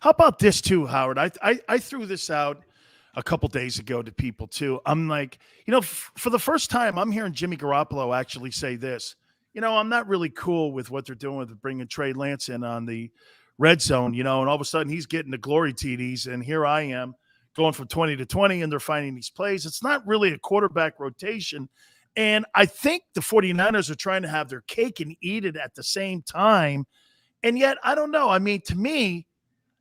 How about this too, Howard? I threw this out a couple days ago to people too. I'm like, for the first time, I'm hearing Jimmy Garoppolo actually say this. I'm not really cool with what they're doing with bringing Trey Lance in on the red zone, and all of a sudden he's getting the glory TDs, and here I am going from 20 to 20, and they're finding these plays. It's not really a quarterback rotation. And I think the 49ers are trying to have their cake and eat it at the same time. And yet, I don't know. I mean, to me,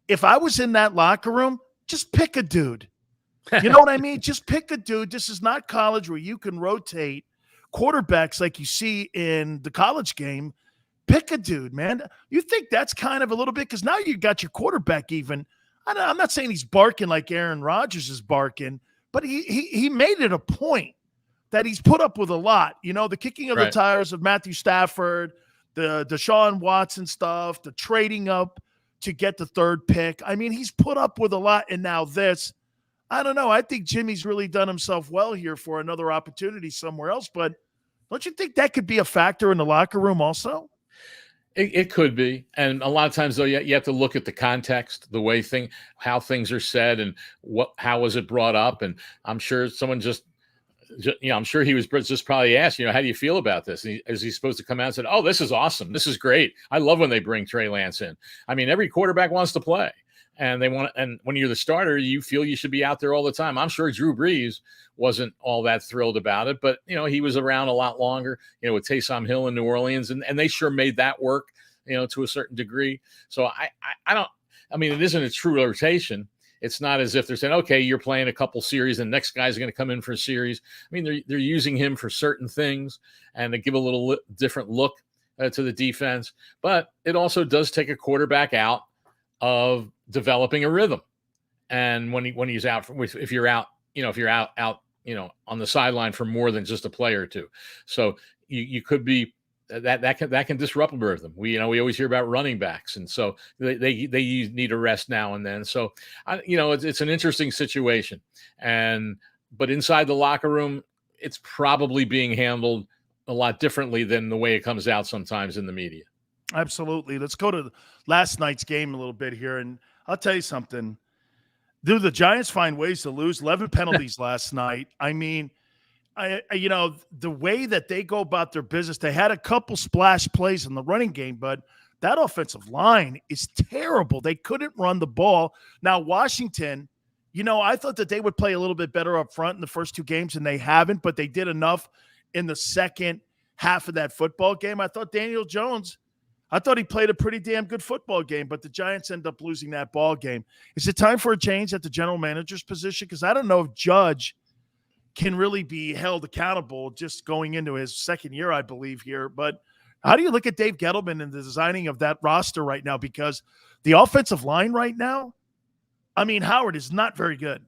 if I was in that locker room, just pick a dude. You know what I mean? Just pick a dude. This is not college where you can rotate quarterbacks like you see in the college game. Pick a dude, man. You think that's kind of a little bit, because now you got your quarterback even. I'm not saying he's barking like Aaron Rodgers is barking, but he made it a point that he's put up with a lot. The kicking of the tires of Matthew Stafford, the Deshaun Watson stuff, the trading up to get the third pick. I mean, he's put up with a lot, and now this. I don't know. I think Jimmy's really done himself well here for another opportunity somewhere else, but don't you think that could be a factor in the locker room also? It could be. And a lot of times, though, you have to look at the context, the way how things are said, and how was it brought up. And I'm sure someone I'm sure he was just probably asked, how do you feel about this? And is he supposed to come out and said, oh, this is awesome. This is great. I love when they bring Trey Lance in. I mean, every quarterback wants to play, and and when you're the starter, you feel you should be out there all the time. I'm sure Drew Brees wasn't all that thrilled about it, but he was around a lot longer, with Taysom Hill in New Orleans, and they sure made that work, to a certain degree. So it isn't a true rotation. It's not as if they're saying, okay, you're playing a couple series and the next guy's going to come in for a series. I mean, they're using him for certain things and to give a little different look to the defense. But it also does take a quarterback out of developing a rhythm. And when he's out, if you're out on the sideline for more than just a play or two. So you could be, that can disrupt a rhythm. We always hear about running backs, and so they need a rest now and then. So it's an interesting situation, but inside the locker room, it's probably being handled a lot differently than the way it comes out sometimes in the media. Absolutely. Let's go to last night's game a little bit here, and I'll tell you something. Do the Giants find ways to lose? 11 penalties last night. I mean, the way that they go about their business, they had a couple splash plays in the running game, but that offensive line is terrible. They couldn't run the ball. Now, Washington, I thought that they would play a little bit better up front in the first two games, and they haven't, but they did enough in the second half of that football game. I thought Daniel Jones, he played a pretty damn good football game, but the Giants end up losing that ball game. Is it time for a change at the general manager's position? Because I don't know if Judge can really be held accountable just going into his second year, I believe, here. But how do you look at Dave Gettleman and the designing of that roster right now? Because the offensive line right now, I mean, Howard, is not very good.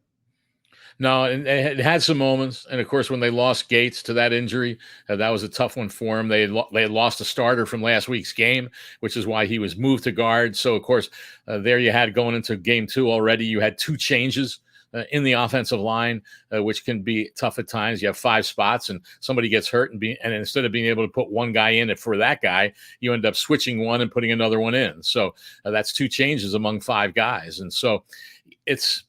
No, and it had some moments. And, of course, when they lost Gates to that injury, that was a tough one for him. They had lost a starter from last week's game, which is why he was moved to guard. So, of course, there you had going into game two already. You had two changes in the offensive line, which can be tough at times. You have 5 spots and somebody gets hurt, and instead of being able to put one guy in for that guy, you end up switching one and putting another one in. So that's 2 changes among 5 guys. And so it's,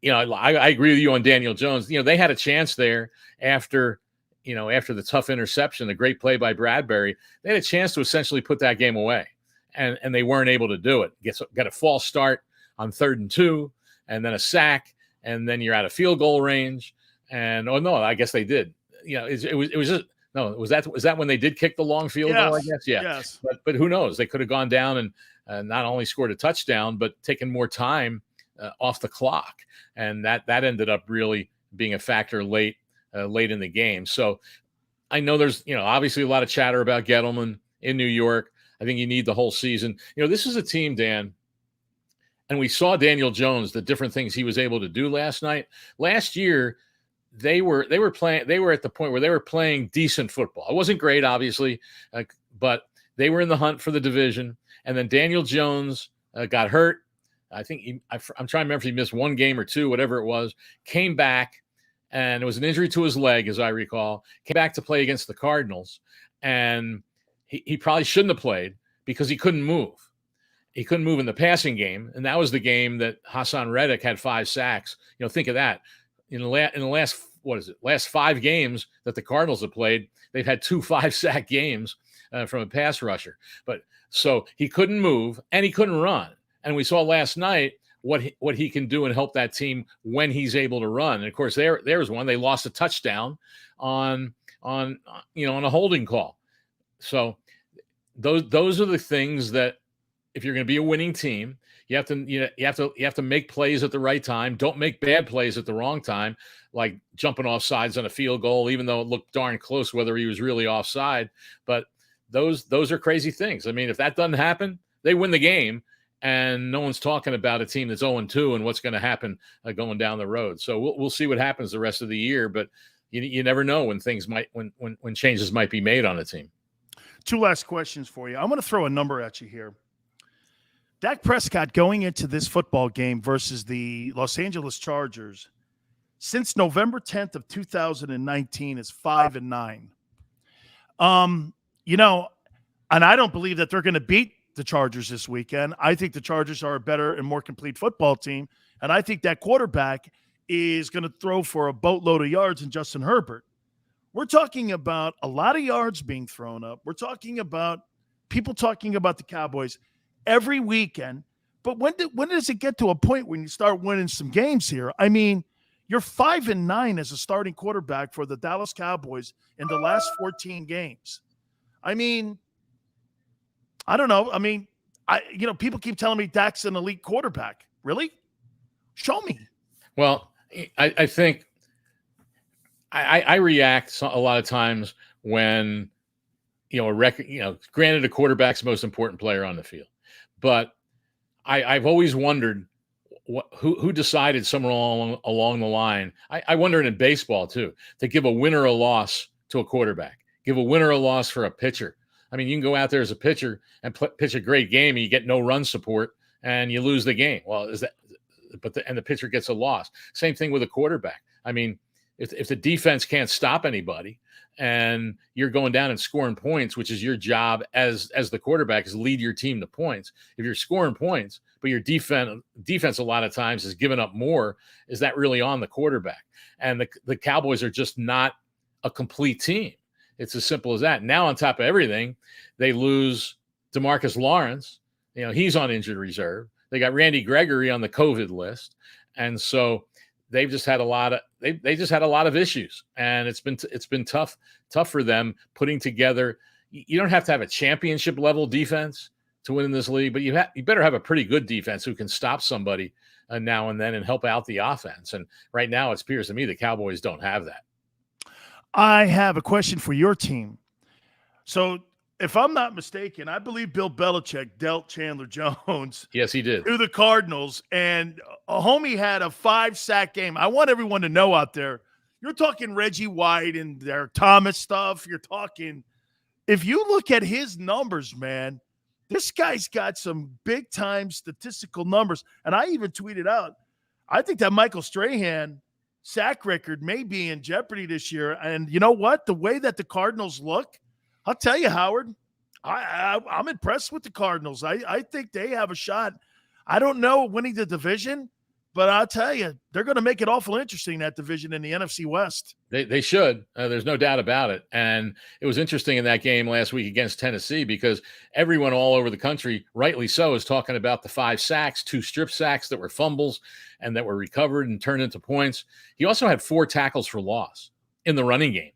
I agree with you on Daniel Jones. They had a chance there after the tough interception, the great play by Bradbury. They had a chance to essentially put that game away, and they weren't able to do it. Got a false start on 3rd and 2, and then a sack, and then you're out of field goal range. And I guess they did. It was just was that when they did kick the long field goal? I guess, yeah. Yes. But who knows? They could have gone down and not only scored a touchdown, but taken more time off the clock, and that ended up really being a factor late in the game. So I know there's obviously a lot of chatter about Gettleman in New York. I think you need the whole season. This is a team, Dan. And we saw Daniel Jones, the different things he was able to do last night. Last year, they were at the point where they were playing decent football. It wasn't great, obviously, but they were in the hunt for the division. And then Daniel Jones got hurt. I think I'm trying to remember if he missed 1 game or 2, whatever it was. Came back, and it was an injury to his leg, as I recall. Came back to play against the Cardinals, and he probably shouldn't have played because he couldn't move. He couldn't move in the passing game, and that was the game that Hassan Reddick had 5 sacks. Think of that. In the last 5 games that the Cardinals have played, they've had 2 5-sack games from a pass rusher. But so he couldn't move and he couldn't run. And we saw last night what he can do and help that team when he's able to run. And of course, there's one. They lost a touchdown on a holding call. So those are the things that, if you're going to be a winning team, you have to make plays at the right time. Don't make bad plays at the wrong time, like jumping off sides on a field goal, even though it looked darn close whether he was really offside. But those are crazy things. I mean, if that doesn't happen, they win the game, and no one's talking about a team that's 0-2 and what's going to happen going down the road. So we'll see what happens the rest of the year. But you never know when when changes might be made on a team. 2 last questions for you. I'm going to throw a number at you here. Dak Prescott going into this football game versus the Los Angeles Chargers since November 10th of 2019 is 5-9. And I don't believe that they're going to beat the Chargers this weekend. I think the Chargers are a better and more complete football team, and I think that quarterback is going to throw for a boatload of yards in Justin Herbert. We're talking about a lot of yards being thrown up. We're talking about people talking about the Cowboys every weekend. But when does it get to a point when you start winning some games here? I mean, you're 5-9 as a starting quarterback for the Dallas Cowboys in the last 14 games. I mean, I don't know. I mean, people keep telling me Dak's an elite quarterback. Really? Show me. Well, I think I react a lot of times when, granted, a quarterback's the most important player on the field. But I've always wondered who decided somewhere along the line. I wonder in baseball, too, to give a win or a loss to a quarterback, give a win or a loss for a pitcher. I mean, you can go out there as a pitcher and pitch a great game, and you get no run support, and you lose the game. Well, the pitcher gets a loss. Same thing with a quarterback. I mean, if the defense can't stop anybody, and you're going down and scoring points, which is your job as the quarterback, is lead your team to points. If you're scoring points, but your defense a lot of times is giving up more, is that really on the quarterback? And the Cowboys are just not a complete team. It's as simple as that. Now, on top of everything, they lose DeMarcus Lawrence. He's on injured reserve. They got Randy Gregory on the COVID list. And so they've just had a lot of issues, and it's been tough for them putting together. You don't have to have a championship level defense to win in this league, but you better have a pretty good defense who can stop somebody now and then and help out the offense. And right now, it appears to me the Cowboys don't have that. I have a question for your team. So, if I'm not mistaken, I believe Bill Belichick dealt Chandler Jones. Yes, he did. To the Cardinals, and a homie had a 5-sack game. I want everyone to know out there, you're talking Reggie White and their Thomas stuff. You're talking, if you look at his numbers, man, this guy's got some big-time statistical numbers. And I even tweeted out, I think that Michael Strahan sack record may be in jeopardy this year. And you know what? The way that the Cardinals look, I'll tell you, Howard, I'm impressed with the Cardinals. I think they have a shot. I don't know winning the division, but I'll tell you, they're going to make it awful interesting, that division in the NFC West. They should. There's no doubt about it. And it was interesting in that game last week against Tennessee because everyone all over the country, rightly so, is talking about the 5 sacks, 2 strip sacks that were fumbles and that were recovered and turned into points. He also had 4 tackles for loss in the running game.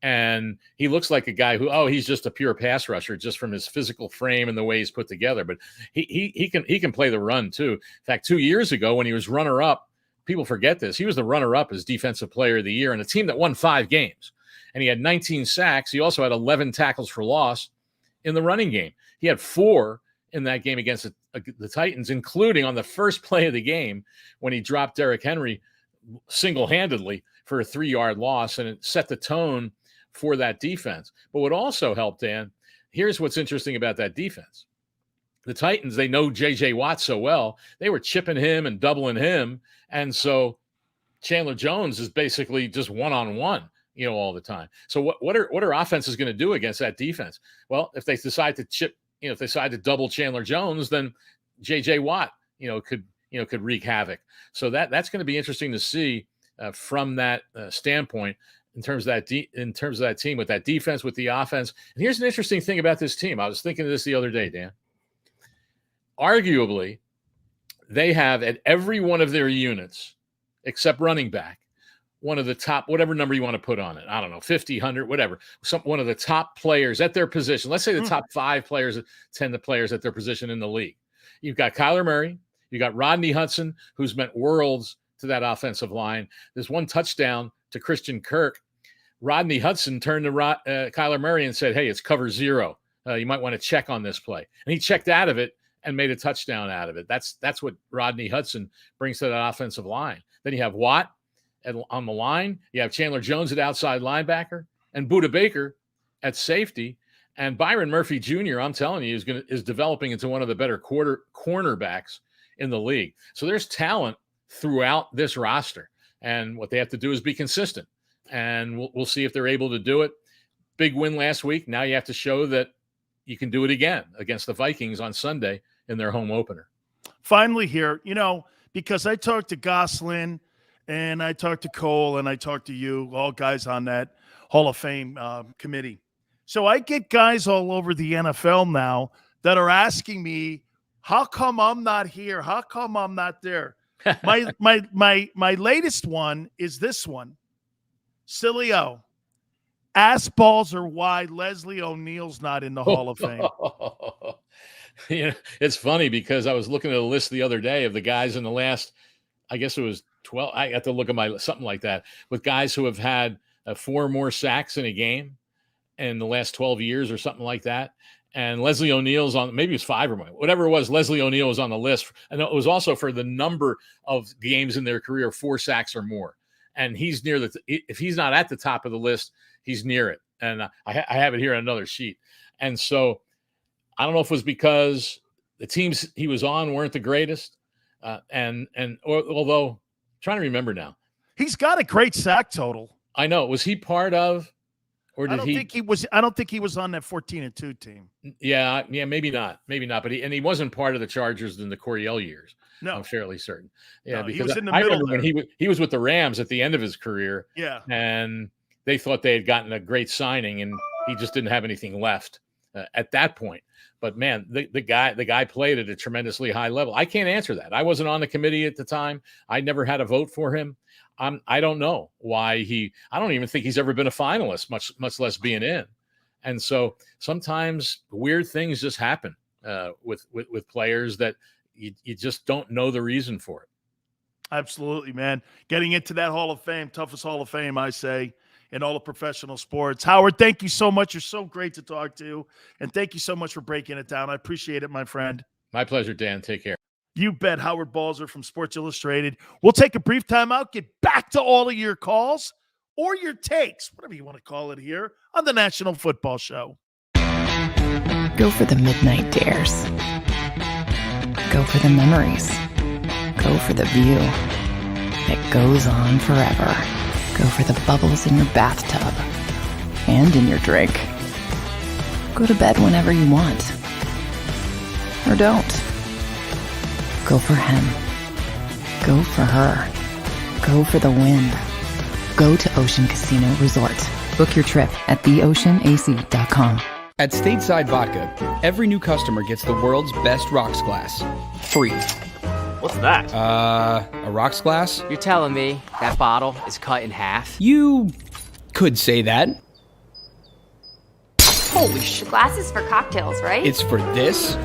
And he looks like a guy who, he's just a pure pass rusher just from his physical frame and the way he's put together. But he can play the run too. In fact, 2 years ago when he was runner-up, people forget this, he was the runner-up as Defensive Player of the Year in a team that won 5 games. And he had 19 sacks. He also had 11 tackles for loss in the running game. He had 4 in that game against the Titans, including on the first play of the game when he dropped Derrick Henry single-handedly for a 3-yard loss, and it set the tone for that defense. But what also helped, Dan, here's what's interesting about that defense. The Titans, they know J.J. Watt so well. They were chipping him and doubling him. And so Chandler Jones is basically just one-on-one, all the time. So what are offenses going to do against that defense? Well, if they decide to if they decide to double Chandler Jones, then J.J. Watt, could wreak havoc. So that's going to be interesting to see from that standpoint. In terms of that team, with that defense, with the offense. And here's an interesting thing about this team. I was thinking of this the other day, Dan. Arguably, they have at every one of their units, except running back, one of the top, whatever number you want to put on it. I don't know, 50, 100, whatever. One of the top players at their position. Let's say the top 5 players, 10 players at their position in the league. You've got Kyler Murray. You got Rodney Hudson, who's meant worlds to that offensive line. There's 1 touchdown to Christian Kirk. Rodney Hudson turned to Kyler Murray and said, hey, it's cover 0. You might want to check on this play. And he checked out of it and made a touchdown out of it. That's what Rodney Hudson brings to that offensive line. Then you have Watt on the line. You have Chandler Jones at outside linebacker and Budda Baker at safety. And Byron Murphy Jr., I'm telling you, is developing into one of the better cornerbacks in the league. So there's talent throughout this roster. And what they have to do is be consistent. And we'll see if they're able to do it. Big win last week. Now you have to show that you can do it again against the Vikings on Sunday in their home opener. Finally here, because I talked to Goslin and I talked to Cole and I talked to you, all guys on that Hall of Fame committee. So I get guys all over the NFL now that are asking me, how come I'm not here? How come I'm not there? My latest one is this one. Sileo, ask Balzer why Leslie O'Neal's not in the Hall of Fame. It's funny because I was looking at a list the other day of the guys in the last, I guess it was 12. I have to look at something like that with guys who have had 4 more sacks in a game in the last 12 years or something like that. And Leslie O'Neal's on, maybe it was 5 or more, whatever it was. Leslie O'Neal was on the list. And it was also for the number of games in their career, 4 sacks or more. And he's near if he's not at the top of the list, he's near it. And I have it here on another sheet. And so I don't know if it was because the teams he was on weren't the greatest. Although I'm trying to remember now. He's got a great sack total. I know. Was he part of, or did I don't think he was on that 14-2 team. Yeah, maybe not. But he wasn't part of the Chargers in the Coryell years. No, I'm fairly certain. Yeah, because he was in the I middle remember when he was with the Rams at the end of his career. Yeah, and they thought they had gotten a great signing, and he just didn't have anything left at that point. But man, the guy played at a tremendously high level. I can't answer that. I wasn't on the committee at the time. I never had a vote for him. I don't know why I don't even think he's ever been a finalist, much less being in. And so sometimes weird things just happen with players that you just don't know the reason for it. Absolutely, man. Getting into that Hall of Fame, toughest Hall of Fame, I say, in all of professional sports. Howard, thank you so much. You're so great to talk to. And thank you so much for breaking it down. I appreciate it, my friend. My pleasure, Dan. Take care. You bet. Howard Balzer from Sports Illustrated. We'll take a brief time out, get back to all of your calls or your takes, whatever you want to call it here on the National Football Show. Go for the midnight dares. Go for the memories. Go for the view. that goes on forever. Go for the bubbles in your bathtub and in your drink. Go to bed whenever you want. Or don't. Go for him. Go for her. Go for the win. Go to Ocean Casino Resort. Book your trip at theoceanac.com. At Stateside Vodka, every new customer gets the world's best rocks glass. Free. What's that? A rocks glass? You're telling me that bottle is cut in half? You could say that. Holy shit. Glasses for cocktails, right? It's for this,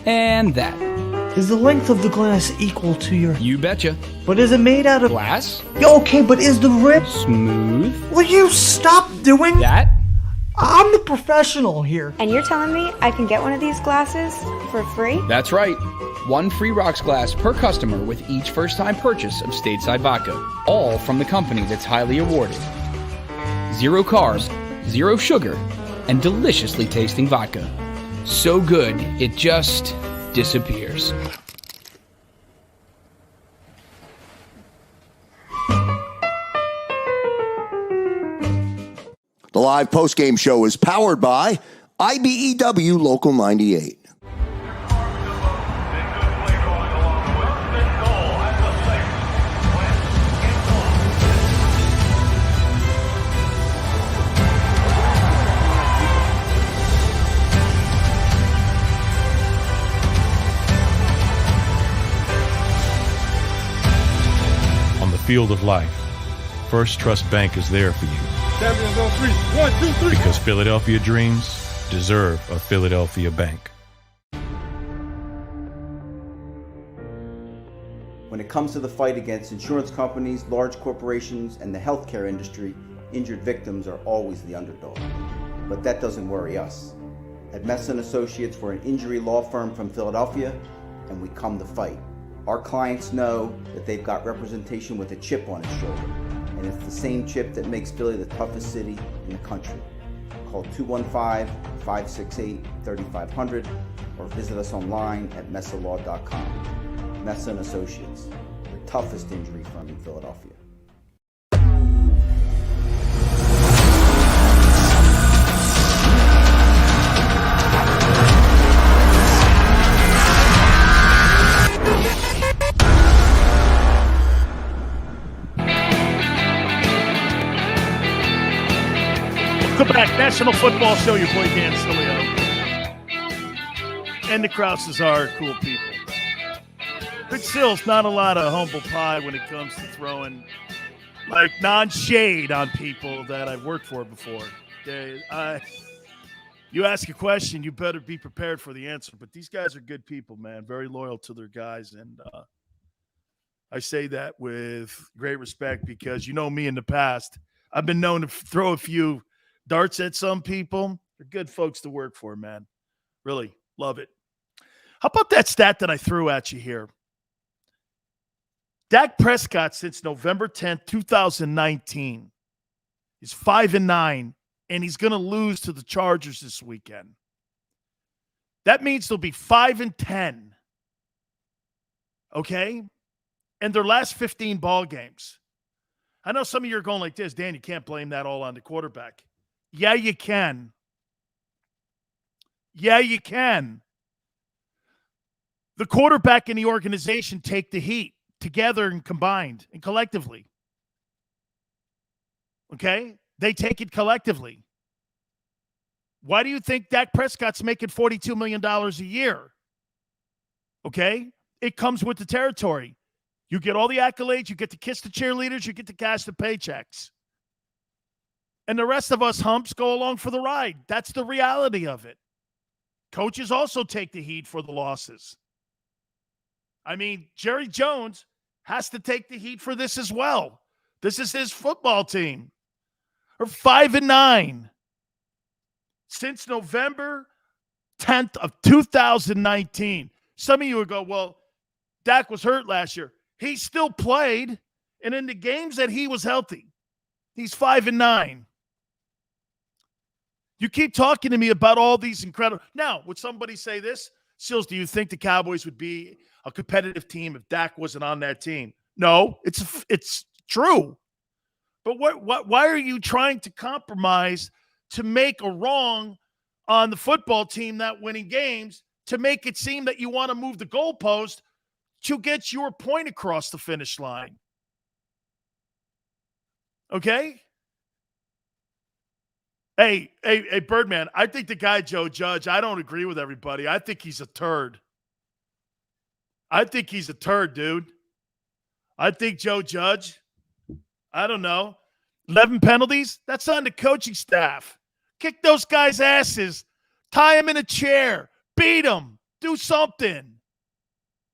and that. Is the length of the glass equal to your... You betcha. But is it made out of... Glass? Yeah, okay, but is the rim... Smooth? Will you stop doing... That? I'm the professional here. And you're telling me I can get one of these glasses for free? That's right. One free rocks glass per customer with each first-time purchase of Stateside Vodka. All from the company that's highly awarded. 0 carbs, 0 sugar, and deliciously tasting vodka. So good, it just disappears. The live post-game show is powered by IBEW Local 98. On the field of life, First Trust Bank is there for you. Champions on 3. 1, 2, 3. Because Philadelphia dreams deserve a Philadelphia bank. When it comes to the fight against insurance companies, large corporations, and the healthcare industry, injured victims are always the underdog. But that doesn't worry us. At Messon Associates, we're an injury law firm from Philadelphia, and we come to fight. Our clients know that they've got representation with a chip on its shoulder, and it's the same chip that makes Philly the toughest city in the country. Call 215-568-3500 or visit us online at messalaw.com. Messon Associates, the toughest injury firm in Philadelphia. Welcome back, National Football Show. Your boy Dan Sileo, and the Krauses are cool people. Big Sil's not a lot of humble pie when it comes to throwing like non-shade on people that I've worked for before. You ask a question, you better be prepared for the answer. But these guys are good people, man. Very loyal to their guys, and I say that with great respect because you know me in the past. I've been known to throw a few darts at some people. They're good folks to work for, man. Really love it. How about that stat that I threw at you here? Dak Prescott since November 10th, 2019 is 5-9, and he's going to lose to the Chargers this weekend. That means they'll be 5-10. Okay? And their last 15 ball games. I know some of you are going like this, Dan, you can't blame that all on the quarterback. Yeah, you can. Yeah, you can. The quarterback and the organization take the heat together and combined and collectively. Okay? They take it collectively. Why do you think Dak Prescott's making $42 million a year? Okay? It comes with the territory. You get all the accolades, you get to kiss the cheerleaders, you get to cash the paychecks. And the rest of us humps go along for the ride. That's the reality of it. Coaches also take the heat for the losses. I mean, Jerry Jones has to take the heat for this as well. This is his football team. They're 5-9 since November 10th of 2019. Some of you would go, well, Dak was hurt last year. He still played, and in the games that he was healthy, he's 5-9. You keep talking to me about all these incredible. Now, would somebody say this? Sills, do you think the Cowboys would be a competitive team if Dak wasn't on that team? No, it's true. But why are you trying to compromise to make a wrong on the football team not winning games to make it seem that you want to move the goalpost to get your point across the finish line? Okay? Hey, Birdman, I think the guy Joe Judge, I don't agree with everybody. I think he's a turd. Dude. I think Joe Judge, I don't know, 11 penalties? That's on the coaching staff. Kick those guys' asses. Tie them in a chair. Beat them. Do something.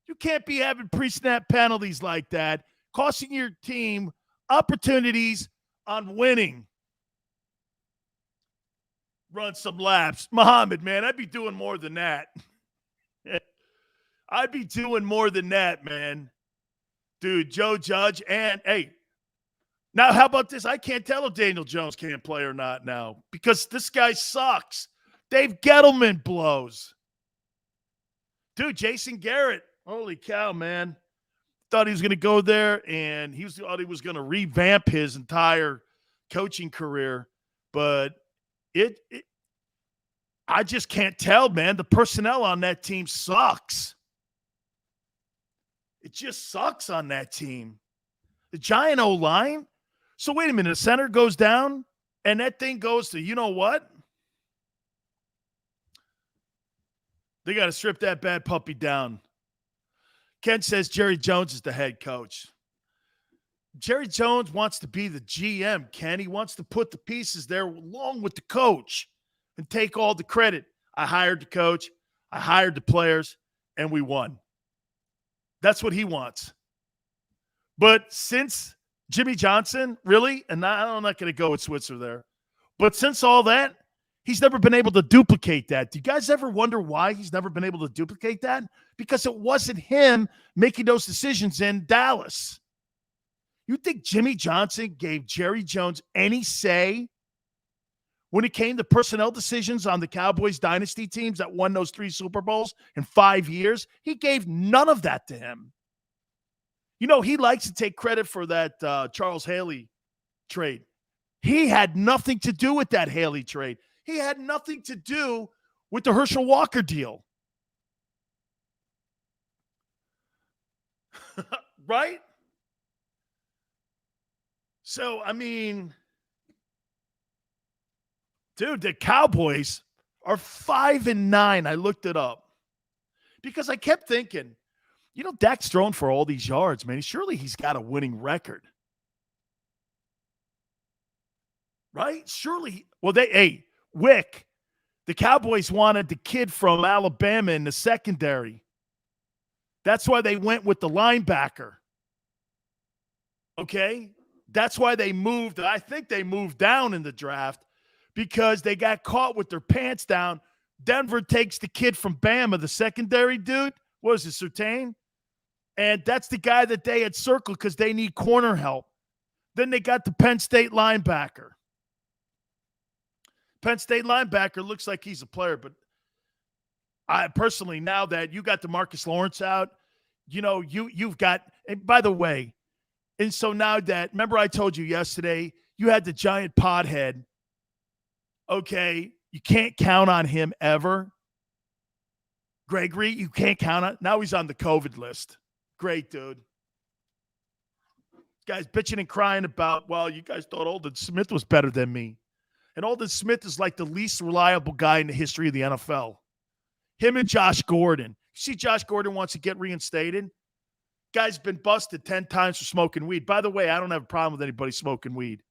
You can't be having pre-snap penalties like that, costing your team opportunities on winning. Run some laps. Muhammad, man, I'd be doing more than that. I'd be doing more than that, man. Dude, Joe Judge, and, hey, now how about this? I can't tell if Daniel Jones can't play or not now because this guy sucks. Dave Gettleman blows. Dude, Jason Garrett, holy cow, man. Thought he was going to go there, and thought he was going to revamp his entire coaching career, but I just can't tell, man. The personnel on that team sucks. It just sucks on that team. The giant O-line. So wait a minute. The center goes down, and that thing goes to, you know what? They got to strip that bad puppy down. Ken says Jerry Jones is the head coach. Jerry Jones wants to be the GM, Ken. He wants to put the pieces there along with the coach and take all the credit. I hired the coach, I hired the players, and we won. That's what he wants. But since Jimmy Johnson, really, and I'm not going to go with Switzer there, but since all that, he's never been able to duplicate that. Do you guys ever wonder why he's never been able to duplicate that? Because it wasn't him making those decisions in Dallas. You think Jimmy Johnson gave Jerry Jones any say when it came to personnel decisions on the Cowboys dynasty teams that won those 3 Super Bowls in 5 years? He gave none of that to him. You know, he likes to take credit for that Charles Haley trade. He had nothing to do with that Haley trade. He had nothing to do with the Herschel Walker deal. Right? So, I mean, dude, the Cowboys are 5-9. I looked it up because I kept thinking, you know, Dak's thrown for all these yards, man. Surely he's got a winning record. Right? Surely. Well, Wick, the Cowboys wanted the kid from Alabama in the secondary. That's why they went with the linebacker. Okay? That's why they moved. I think they moved down in the draft because they got caught with their pants down. Denver takes the kid from Bama, the secondary dude. What is it, Surtain? And that's the guy that they had circled because they need corner help. Then they got the Penn State linebacker. Penn State linebacker looks like he's a player, but I personally, now that you got DeMarcus Lawrence out, you know, you've got, and by the way, and so now that, remember I told you yesterday, you had the giant pothead. Okay, you can't count on him ever. Gregory, you can't count on. Now he's on the COVID list. Great, dude. Guys bitching and crying about, well, you guys thought Aldon Smith was better than me. And Aldon Smith is like the least reliable guy in the history of the NFL. Him and Josh Gordon. You see Josh Gordon wants to get reinstated? Guy's been busted 10 times for smoking weed. By the way, I don't have a problem with anybody smoking weed.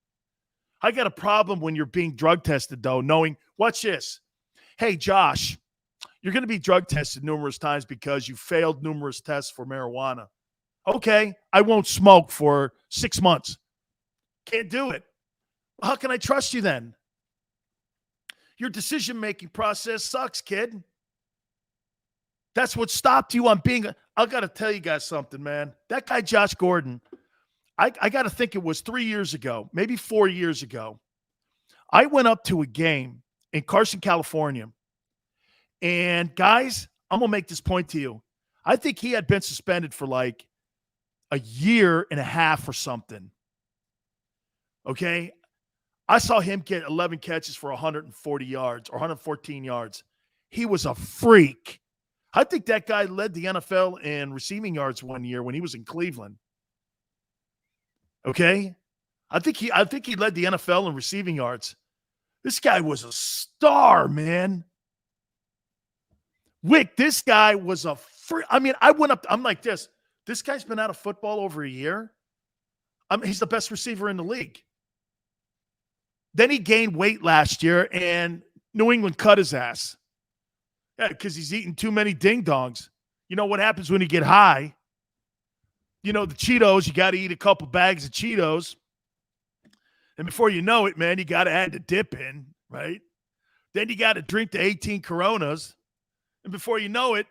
I got a problem when you're being drug tested, though, knowing, watch this. Hey, Josh, you're going to be drug tested numerous times because you failed numerous tests for marijuana. Okay, I won't smoke for 6 months. Can't do it. How can I trust you then? Your decision-making process sucks, kid. That's what stopped you on being I got to tell you guys something, man. That guy, Josh Gordon, I got to think it was 3 years ago, maybe 4 years ago. I went up to a game in Carson, California. And guys, I'm going to make this point to you. I think he had been suspended for like a year and a half or something. Okay? I saw him get 11 catches for 140 yards or 114 yards. He was a freak. I think that guy led the NFL in receiving yards one year when he was in Cleveland. Okay? I think he led the NFL in receiving yards. This guy was a star, man. Wick, this guy was a freak. I mean, I went up, I'm like this. This guy's been out of football over a year. He's the best receiver in the league. Then he gained weight last year, and New England cut his ass. Yeah, because he's eating too many ding-dongs. You know what happens when you get high? You know, the Cheetos, you got to eat a couple bags of Cheetos. And before you know it, man, you got to add the dip in, right? Then you got to drink the 18 Coronas. And before you know it,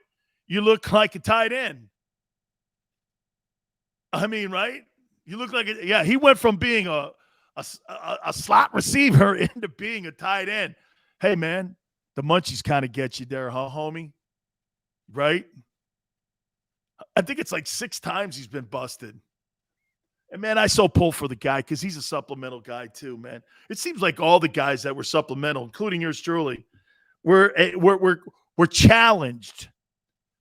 you look like a tight end. I mean, right? You look like yeah, he went from being a slot receiver into being a tight end. Hey, man, the munchies kind of get you there, huh, homie? Right? I think it's like 6 times he's been busted. And, man, I so pull for the guy because he's a supplemental guy too, man. It seems like all the guys that were supplemental, including yours truly, were challenged,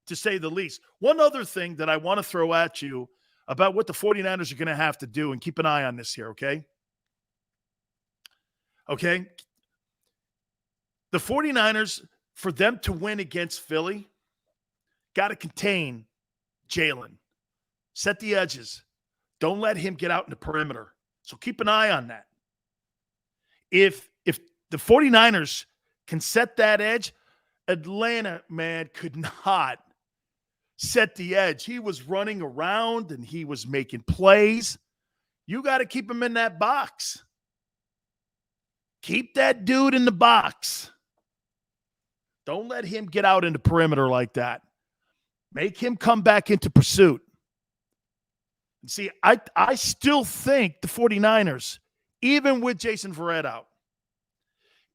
to say the least. One other thing that I want to throw at you about what the 49ers are going to have to do, and keep an eye on this here, okay? Okay? The 49ers, for them to win against Philly, got to contain Jalen. Set the edges. Don't let him get out in the perimeter. So keep an eye on that. If the 49ers can set that edge, Atlanta, man, could not set the edge. He was running around and he was making plays. You got to keep him in that box. Keep that dude in the box. Don't let him get out in the perimeter like that. Make him come back into pursuit. And see, I still think the 49ers, even with Jason Verrett out,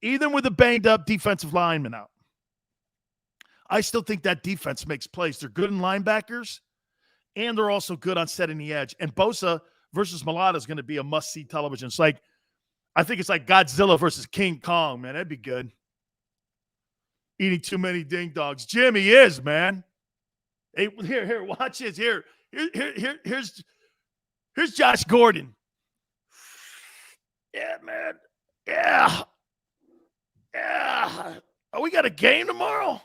even with a banged-up defensive lineman out, I still think that defense makes plays. They're good in linebackers, and they're also good on setting the edge. And Bosa versus Malata is going to be a must-see television. It's like, I think it's like Godzilla versus King Kong, man. That'd be good. Eating too many ding-dogs. Jimmy is, man. Hey, here, watch this. Here's Josh Gordon. Yeah, man. Yeah. Oh, we got a game tomorrow?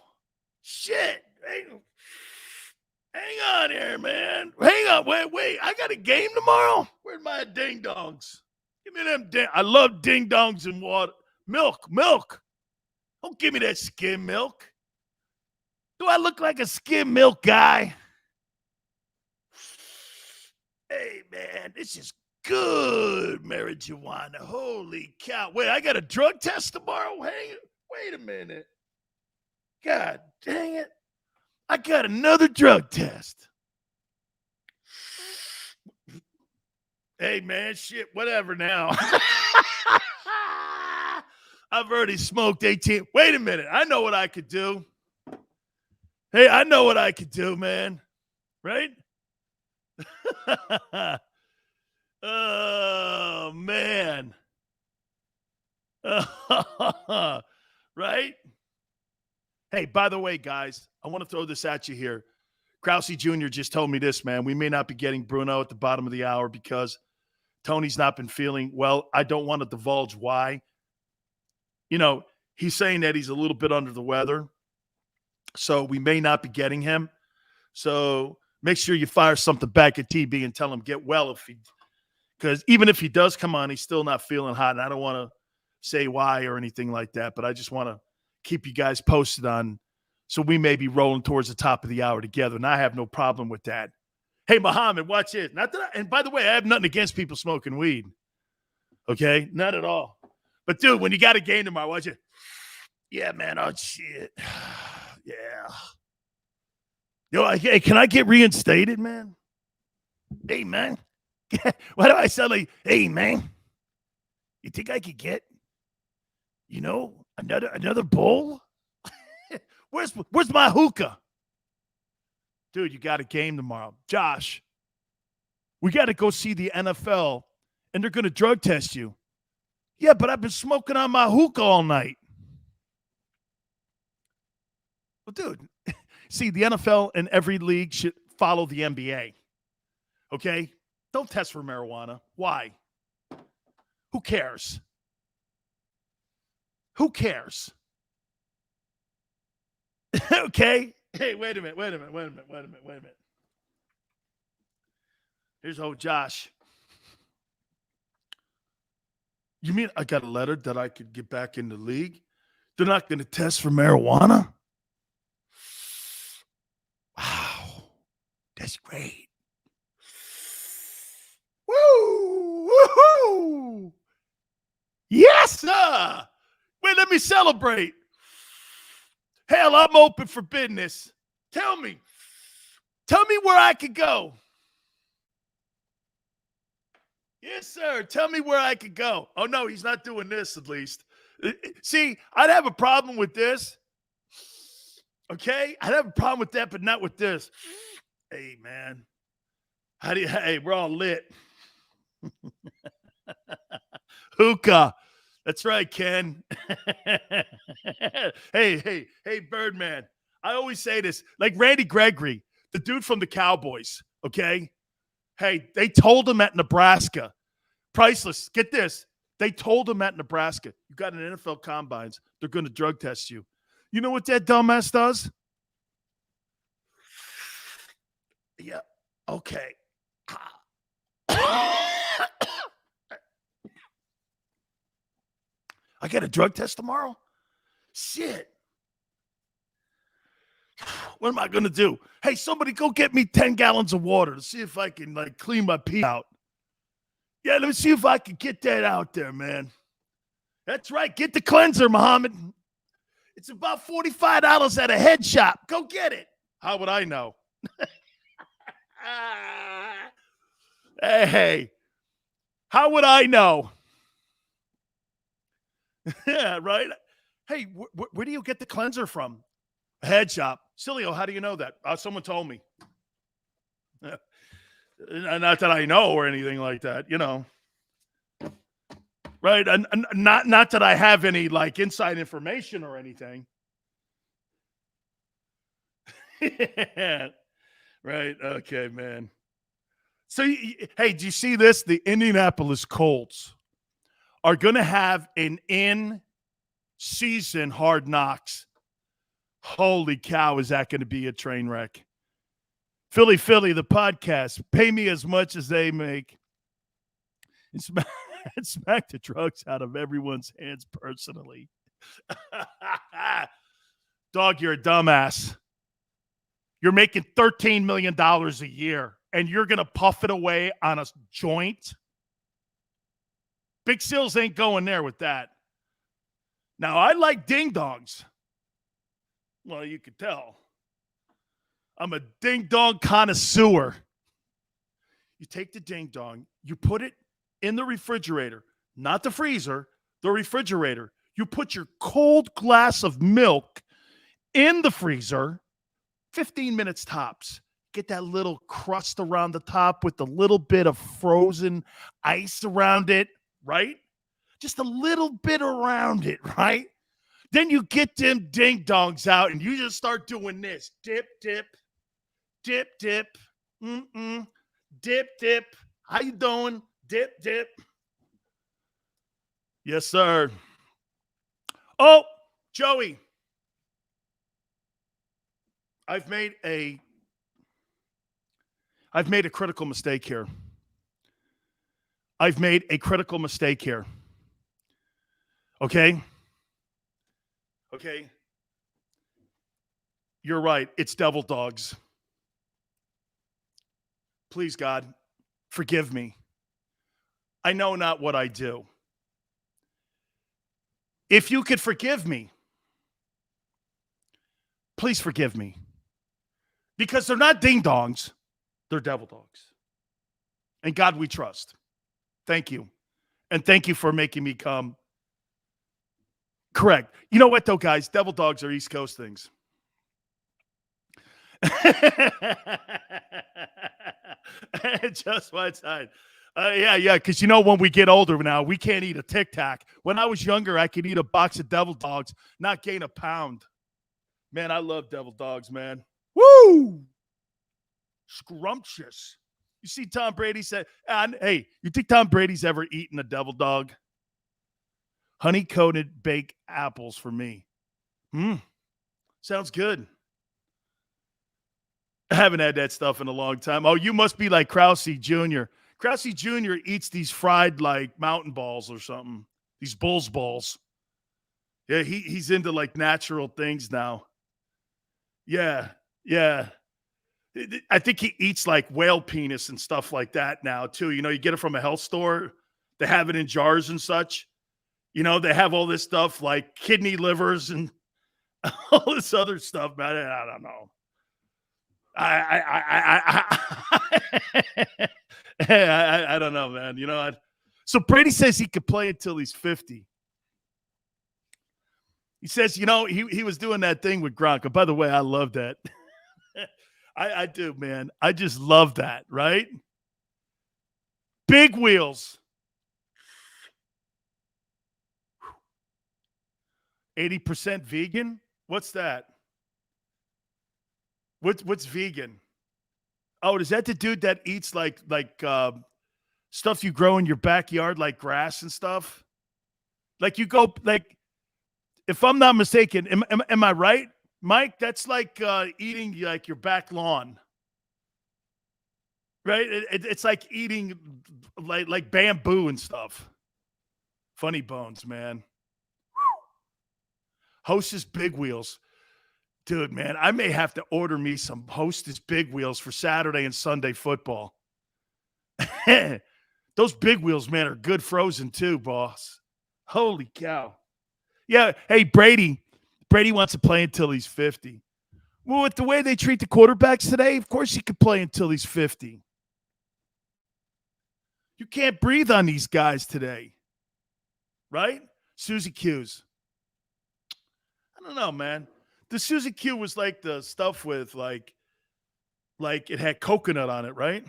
Shit. Hang on here, man. Hang on. Wait. I got a game tomorrow? Where's my ding-dongs? Give me them I love ding-dongs and water. Milk. Don't give me that skim milk. Do I look like a skim milk guy? Hey, man, this is good marijuana. Holy cow. Wait, I got a drug test tomorrow? Wait a minute. God dang it. I got another drug test. Hey, man, shit, whatever now. I've already smoked 18. Wait a minute. I know what I could do. Hey, I know what I could do, man. Right? Oh, man. Right? Hey, by the way, guys, I want to throw this at you here. Krause Jr. just told me this, man. We may not be getting Bruno at the bottom of the hour because Tony's not been feeling well. I don't want to divulge why. You know, he's saying that he's a little bit under the weather. So we may not be getting him. So make sure you fire something back at TB and tell him get well because even if he does come on, he's still not feeling hot. And I don't want to say why or anything like that, but I just want to keep you guys posted on. So we may be rolling towards the top of the hour together, and I have no problem with that. Hey, Muhammad, watch it. And by the way, I have nothing against people smoking weed. Okay? Not at all. But, dude, when you got a game tomorrow, watch it. Yeah, man. Oh, shit. Yeah. Yo, hey, can I get reinstated, man? Hey, man. Why do I sound like, hey, man? You think I could get, another bowl? Where's my hookah? Dude, you got a game tomorrow. Josh, we got to go see the NFL, and they're going to drug test you. Yeah, but I've been smoking on my hookah all night. Well, dude, see, the NFL and every league should follow the NBA. Okay? Don't test for marijuana. Why? Who cares? Who cares? Okay? Hey, wait a minute. Here's old Josh. You mean I got a letter that I could get back in the league? They're not going to test for marijuana? Wow. That's great. Woo! Woohoo! Yes, sir! Wait, let me celebrate. Hell, I'm open for business. Tell me where I could go. Yes, sir. Tell me where I could go. Oh, no, he's not doing this, at least. See, I'd have a problem with this. Okay? I'd have a problem with that, but not with this. Hey, man. Hey, we're all lit. Hookah. That's right, Ken. Hey, Birdman. I always say this. Like Randy Gregory, the dude from the Cowboys, okay? Hey, they told him at Nebraska. Priceless. Get this. They told him at Nebraska, you got an NFL combines. They're going to drug test you. You know what that dumbass does? Yeah. Okay. I got a drug test tomorrow? Shit. What am I going to do? Hey, somebody go get me 10 gallons of water to see if I can, like, clean my pee out. Yeah, let me see if I can get that out there, man. That's right. Get the cleanser, Muhammad. It's about $45 at a head shop. Go get it. How would I know? Hey, how would I know? Yeah, right? Hey, where do you get the cleanser from? A head shop. Sileo, how do you know that? Someone told me. Not that I know or anything like that, you know. Right? And not that I have any, like, inside information or anything. Right? Okay, man. So, hey, do you see this? The Indianapolis Colts are going to have an in-season Hard Knocks. Holy cow, is that going to be a train wreck? Philly, the podcast. Pay me as much as they make. And smack the drugs out of everyone's hands personally. Dog, you're a dumbass. You're making $13 million a year, and you're going to puff it away on a joint? Big Sills ain't going there with that. Now, I like ding-dongs. Well, you could tell. I'm a ding-dong connoisseur. You take the ding-dong, you put it in the refrigerator, not the freezer, the refrigerator. You put your cold glass of milk in the freezer, 15 minutes tops. Get that little crust around the top with a little bit of frozen ice around it, right? Just a little bit around it, right? Then you get them ding-dongs out and you just start doing this. Dip, dip, dip, dip, dip, dip. How you doing? Dip, dip. Yes, sir. Oh, Joey. I've made a critical mistake here. Okay? Okay? You're right. It's devil dogs. Please, God, forgive me. I know not what I do. If you could forgive me, please forgive me. Because they're not ding-dongs. They're devil dogs. And God, we trust. Thank you. And thank you for making me come correct. You know what, though, guys? Devil dogs are East Coast things. Just one side. Yeah, because when we get older now, we can't eat a Tic Tac. When I was younger, I could eat a box of Devil Dogs, not gain a pound. Man, I love Devil Dogs, man. Woo! Scrumptious. You see Tom Brady said, hey, you think Tom Brady's ever eaten a Devil Dog? Honey-coated baked apples for me. Sounds good. I haven't had that stuff in a long time. Oh, you must be like Krause Jr. Krause Jr. eats these fried like mountain balls or something. These Bulls balls. Yeah, he's into like natural things now. Yeah. I think he eats like whale penis and stuff like that now too. You get it from a health store. They have it in jars and such. They have all this stuff like kidney livers and all this other stuff, man. I don't know. I don't know, man. So Brady says he could play until he's 50. He says, he was doing that thing with Gronk. And by the way, I love that. I do, man. I just love that, right? Big wheels. 80% vegan? What's that? What's vegan? Oh, is that the dude that eats like stuff you grow in your backyard, like grass and stuff? Like you go, like, if I'm not mistaken, am I right, Mike? That's like eating like your back lawn, right? It's like eating like bamboo and stuff. Funny bones, man. Hostess Big Wheels. Dude, man, I may have to order me some Hostess Big Wheels for Saturday and Sunday football. Those Big Wheels, man, are good frozen too, boss. Holy cow. Yeah, hey, Brady wants to play until he's 50. Well, with the way they treat the quarterbacks today, of course he could play until he's 50. You can't breathe on these guys today, right? Susie Q's. I don't know, man. The Suzy Q was like the stuff with like it had coconut on it, right?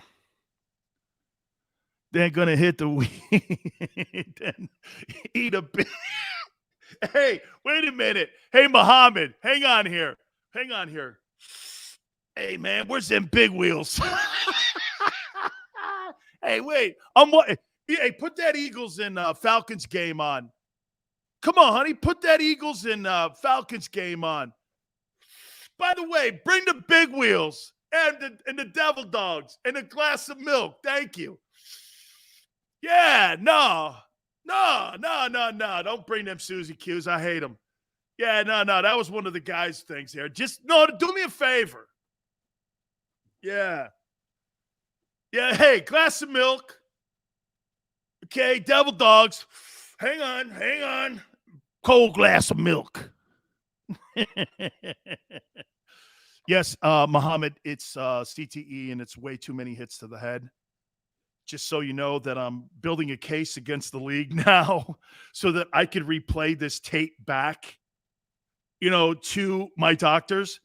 They're going to hit the weed and eat a bit. Hey, wait a minute. Hey, Muhammad, hang on here. Hey, man, where's them big wheels? Hey, wait. Hey, put that Eagles and Falcons game on. Come on, honey. Put that Eagles and Falcons game on. By the way, bring the big wheels and the Devil Dogs and a glass of milk. Thank you. Yeah, no. Don't bring them Suzy Q's. I hate them. Yeah, no. That was one of the guys' things there. Just, do me a favor. Yeah. Yeah, hey, glass of milk. Okay, Devil Dogs. Hang on. Cold glass of milk. Yes, Muhammad, it's CTE and it's way too many hits to the head. Just so you know that I'm building a case against the league now so that I could replay this tape back, to my doctors.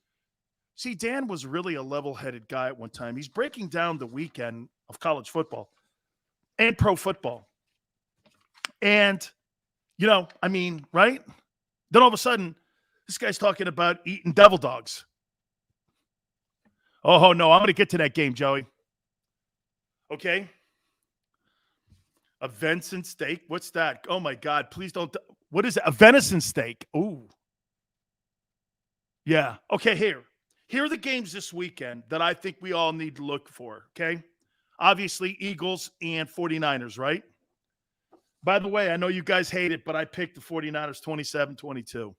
See, Dan was really a level-headed guy at one time. He's breaking down the weekend of college football and pro football. And, right? Then all of a sudden, this guy's talking about eating Devil Dogs. Oh, no, I'm going to get to that game, Joey. Okay? A venison steak? What's that? Oh, my God. Please don't. What is it? A venison steak. Ooh. Yeah. Okay, here. Here are the games this weekend that I think we all need to look for, okay? Obviously, Eagles and 49ers, right? By the way, I know you guys hate it, but I picked the 49ers 27-22.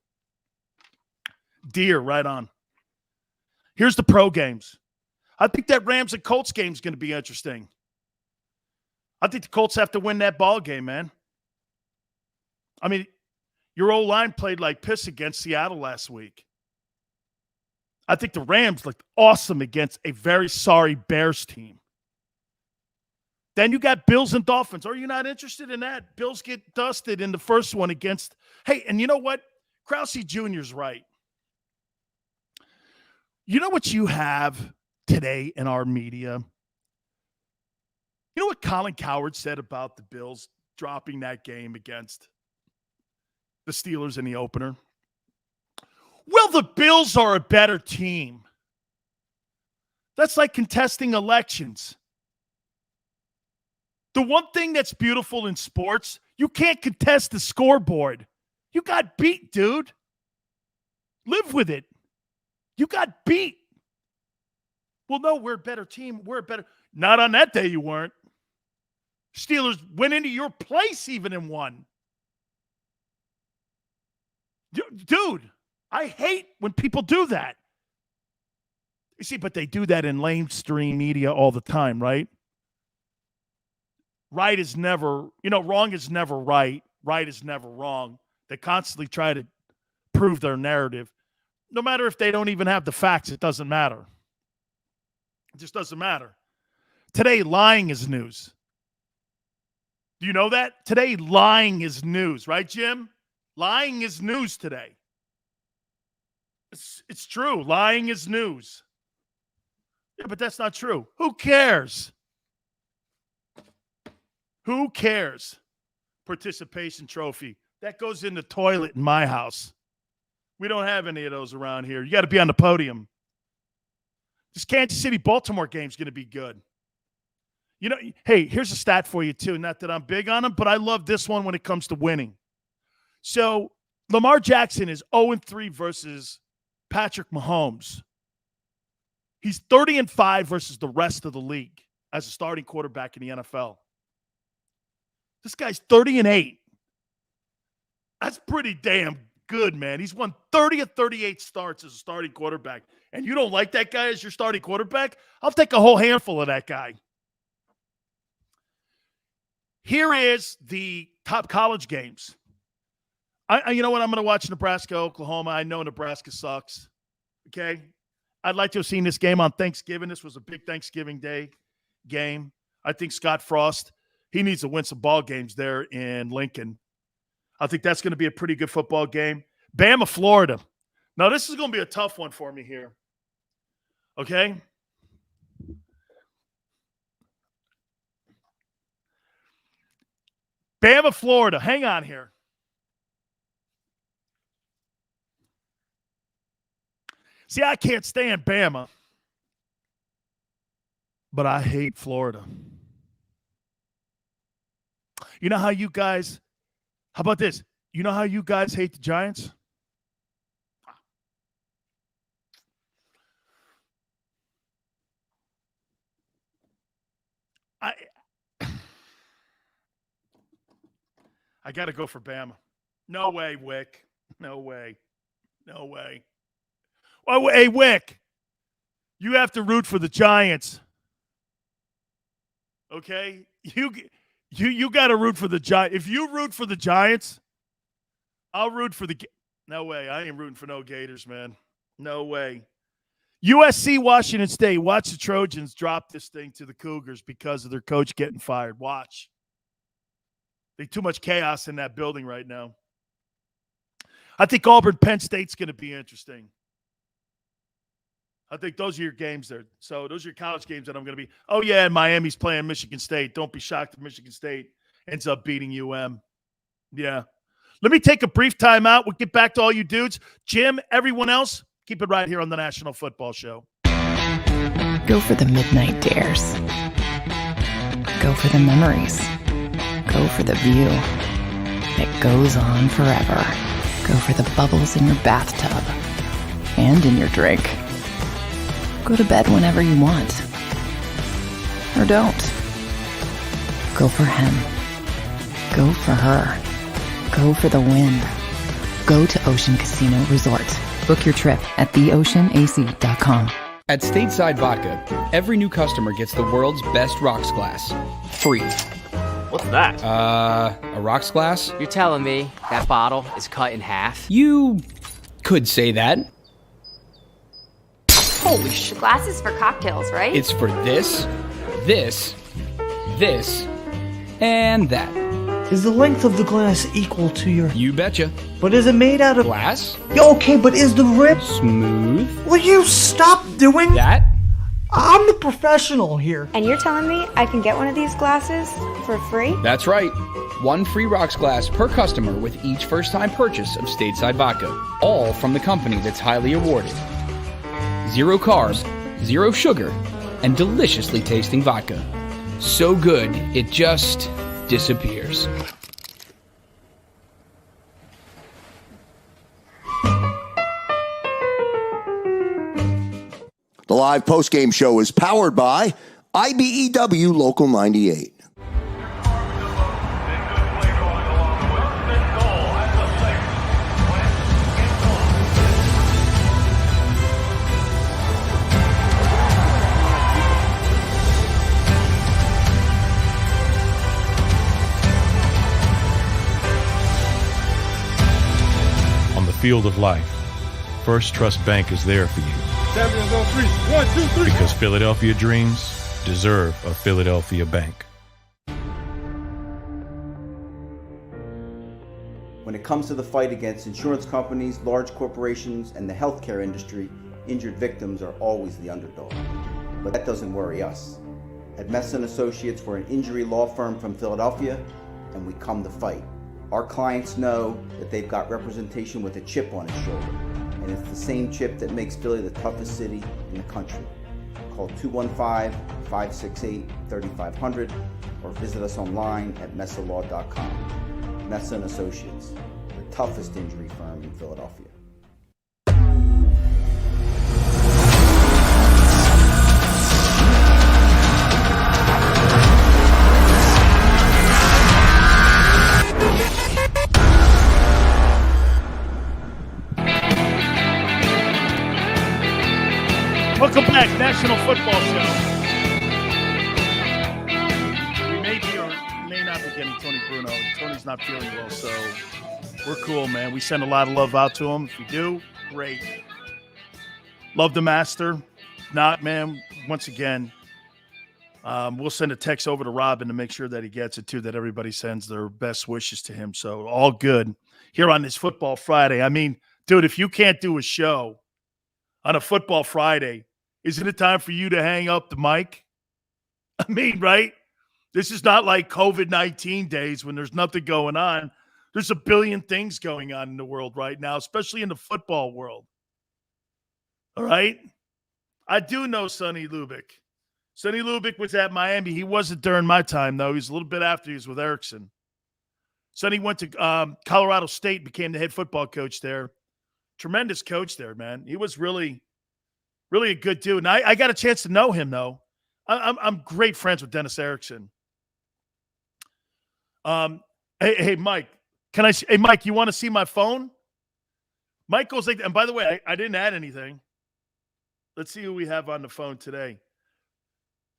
Deer, right on. Here's the pro games. I think that Rams and Colts game is going to be interesting. I think the Colts have to win that ball game, man. I mean, your O-line played like piss against Seattle last week. I think the Rams looked awesome against a very sorry Bears team. Then you got Bills and Dolphins. Are you not interested in that? Bills get dusted in the first one against – hey, and you know what? Krause Jr.'s right. You know what you have today in our media? You know what Colin Cowherd said about the Bills dropping that game against the Steelers in the opener? Well, the Bills are a better team. That's like contesting elections. The one thing that's beautiful in sports, you can't contest the scoreboard. You got beat, dude. Live with it. You got beat. Well, no, we're a better team. We're a better. Not on that day, you weren't. Steelers went into your place even and won. Dude, I hate when people do that. You see, but they do that in mainstream media all the time, right? Right is never, wrong is never right. Right is never wrong. They constantly try to prove their narrative. No matter if they don't even have the facts, it doesn't matter. It just doesn't matter. Today, lying is news. Do you know that? Today, lying is news, right, Jim? Lying is news today. It's true. Lying is news. Yeah, but that's not true. Who cares? Who cares? Participation trophy. That goes in the toilet in my house. We don't have any of those around here. You got to be on the podium. This Kansas City-Baltimore game is going to be good. Hey, here's a stat for you, too. Not that I'm big on them, but I love this one when it comes to winning. So, Lamar Jackson is 0-3 versus Patrick Mahomes. He's 30-5 versus the rest of the league as a starting quarterback in the NFL. This guy's 30-8. That's pretty damn good, man. He's won 30 of 38 starts as a starting quarterback. And you don't like that guy as your starting quarterback? I'll take a whole handful of that guy. Here is the top college games. You know what? I'm going to watch Nebraska, Oklahoma. I know Nebraska sucks. Okay? I'd like to have seen this game on Thanksgiving. This was a big Thanksgiving Day game. I think Scott Frost, he needs to win some ball games there in Lincoln. I think that's going to be a pretty good football game. Bama, Florida. Now, this is going to be a tough one for me here. Okay? Bama, Florida. Hang on here. See, I can't stand Bama, but I hate Florida. You know how you guys, how about this? You know how you guys hate the Giants? I got to go for Bama. No way, Wick. No way. No way. Oh, hey, Wick. You have to root for the Giants. Okay? You got to root for the Giants. If you root for the Giants, I'll root for the – no way. I ain't rooting for no Gators, man. No way. USC, Washington State. Watch the Trojans drop this thing to the Cougars because of their coach getting fired. Watch. There's too much chaos in that building right now. I think Auburn, Penn State's going to be interesting. I think those are your games there. So those are your college games that I'm going to be. Oh, yeah, and Miami's playing Michigan State. Don't be shocked if Michigan State ends up beating UM. Yeah. Let me take a brief timeout. We'll get back to all you dudes. Jim, everyone else, keep it right here on the National Football Show. Go for the midnight dares. Go for the memories. Go for the view that goes on forever. Go for the bubbles in your bathtub and in your drink. Go to bed whenever you want. Or don't. Go for him. Go for her. Go for the win. Go to Ocean Casino Resort. Book your trip at theoceanac.com. At Stateside Vodka, every new customer gets the world's best rocks glass. Free. What's that? A rocks glass? You're telling me that bottle is cut in half? You could say that. Holy shit. Glasses for cocktails, right? It's for this, this, this, and that. Is the length of the glass equal to your... You betcha. But is it made out of... Glass? Yeah, okay, but is the rib... Smooth? Will you stop doing... That? I'm the professional here. And you're telling me I can get one of these glasses for free? That's right. One free rocks glass per customer with each first-time purchase of stateside vodka. All from the company that's highly awarded. 0 carbs, 0 sugar, and deliciously tasting vodka. So good, it just disappears. The live post-game show is powered by IBEW Local 98. On the field of life, First Trust Bank is there for you. Champions on 3. 1, 2, 3. Because Philadelphia dreams deserve a Philadelphia bank. When it comes to the fight against insurance companies, large corporations, and the healthcare industry, injured victims are always the underdog. But that doesn't worry us. At Messon Associates, we're an injury law firm from Philadelphia, and we come to fight. Our clients know that they've got representation with a chip on its shoulder, and it's the same chip that makes Philly the toughest city in the country. Call 215-568-3500 or visit us online at messalaw.com. Messa & Associates, the toughest injury firm in Philadelphia. Welcome back, National Football Show. We may be or may not be getting Tony Bruno. Tony's not feeling well, so we're cool, man. We send a lot of love out to him. If you do, great. Love the master. Not, man, once again, we'll send a text over to Robin to make sure that he gets it, too, that everybody sends their best wishes to him. So all good here on this Football Friday. I mean, dude, if you can't do a show on a Football Friday, isn't it time for you to hang up the mic? I mean, right? This is not like COVID-19 days when there's nothing going on. There's a billion things going on in the world right now, especially in the football world. All right? I do know Sonny Lubick. Sonny Lubick was at Miami. He wasn't during my time, though. He was a little bit after he was with Erickson. Sonny went to Colorado State, became the head football coach there. Tremendous coach there, man. He was really a good dude. And I got a chance to know him, though. I'm great friends with Dennis Erickson. Hey, Mike. Hey, Mike, you want to see my phone? Mike goes like, and by the way, I didn't add anything. Let's see who we have on the phone today.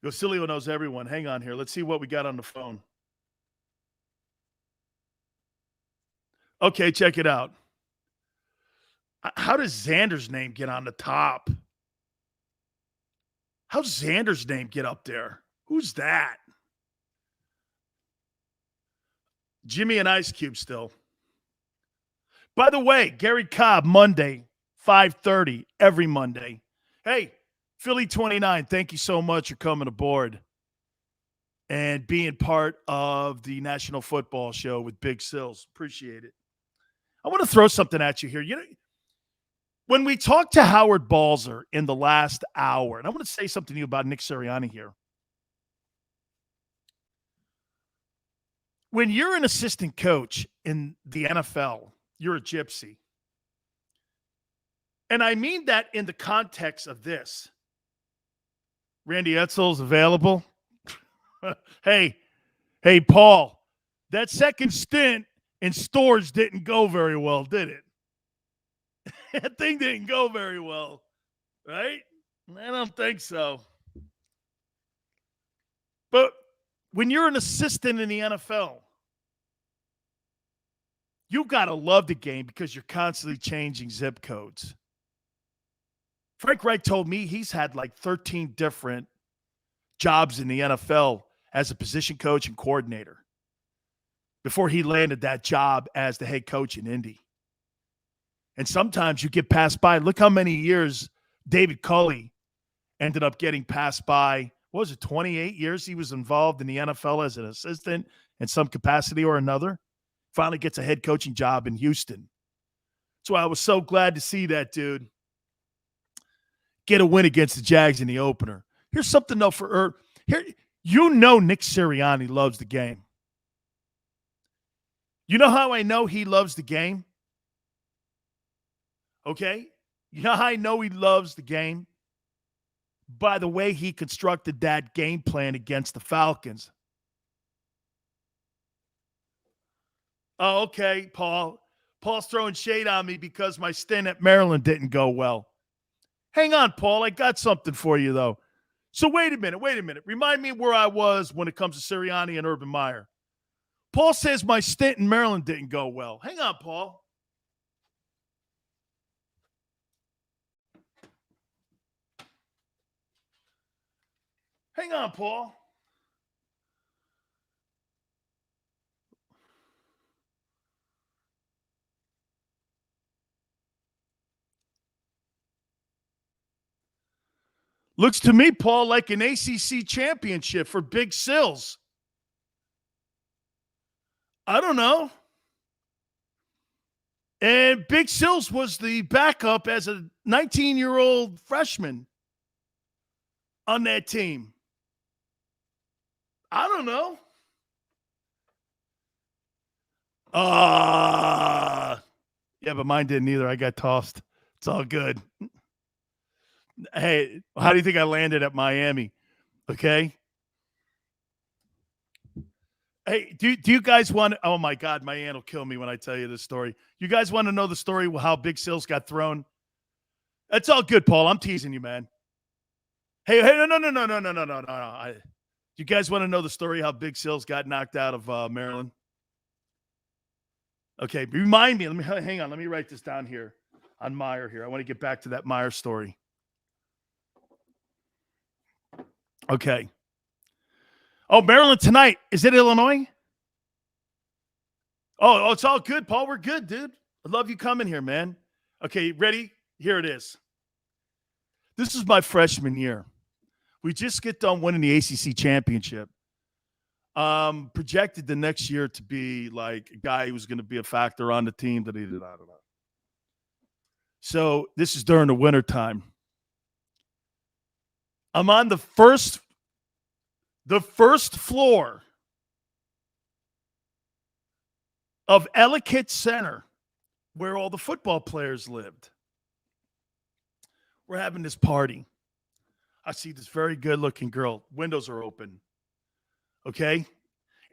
Sileo knows everyone. Hang on here. Let's see what we got on the phone. Okay, check it out. How does Xander's name get on the top? How's Xander's name get up there? Who's that? Jimmy and Ice Cube still. By the way, Gary Cobb, Monday, 5:30, every Monday. Hey, Philly 29, thank you so much for coming aboard and being part of the National Football Show with Big Sills. Appreciate it. I want to throw something at you here. You know, when we talked to Howard Balzer in the last hour, and I want to say something to you about Nick Sirianni here. When you're an assistant coach in the NFL, you're a gypsy. And I mean that in the context of this. Randy Edsall's available. Hey, Paul, that second stint in stores didn't go very well, did it? That thing didn't go very well, right? I don't think so. But when you're an assistant in the NFL, you got to love the game because you're constantly changing zip codes. Frank Reich told me he's had like 13 different jobs in the NFL as a position coach and coordinator. before he landed that job as the head coach in Indy. And sometimes you get passed by. Look how many years David Culley ended up getting passed by. What was it, 28 years he was involved in the NFL as an assistant in some capacity or another? Finally gets a head coaching job in Houston. That's why I was so glad to see that dude get a win against the Jags in the opener. Here's something, though, for here. You know Nick Sirianni loves the game. You know how I know he loves the game? Okay? You know how I know he loves the game? By the way he constructed that game plan against the Falcons. Oh, okay, Paul. Paul's throwing shade on me because my stint at Maryland didn't go well. Hang on, Paul. I got something for you, though. So wait a minute. Remind me where I was when it comes to Sirianni and Urban Meyer. Paul says my stint in Maryland didn't go well. Hang on, Paul. Hang on, Paul. Looks to me, Paul, like an ACC championship for Big Sills. I don't know. And Big Sills was the backup as a 19-year-old freshman on that team. I don't know. Yeah, but mine didn't either. I got tossed. It's all good. Hey, how do you think I landed at Miami? Okay. Hey, do you guys want – oh, my God, my aunt will kill me when I tell you this story. You guys want to know the story how Big Sills got thrown? That's all good, Paul. I'm teasing you, man. Hey, no. You guys want to know the story how Big Sills got knocked out of Maryland? Okay, remind me. Hang on. Let me write this down here on Meyer here. I want to get back to that Meyer story. Okay. Oh, Maryland tonight. Is it Illinois? Oh, it's all good, Paul. We're good, dude. I love you coming here, man. Okay, ready? Here it is. This is my freshman year. We just get done winning the ACC championship. Projected the next year to be like a guy who was going to be a factor on the team that he did. I don't know. So this is during the wintertime. I'm on the first floor of Ellicott Center, where all the football players lived. We're having this party. I see this very good-looking girl. Windows are open. Okay?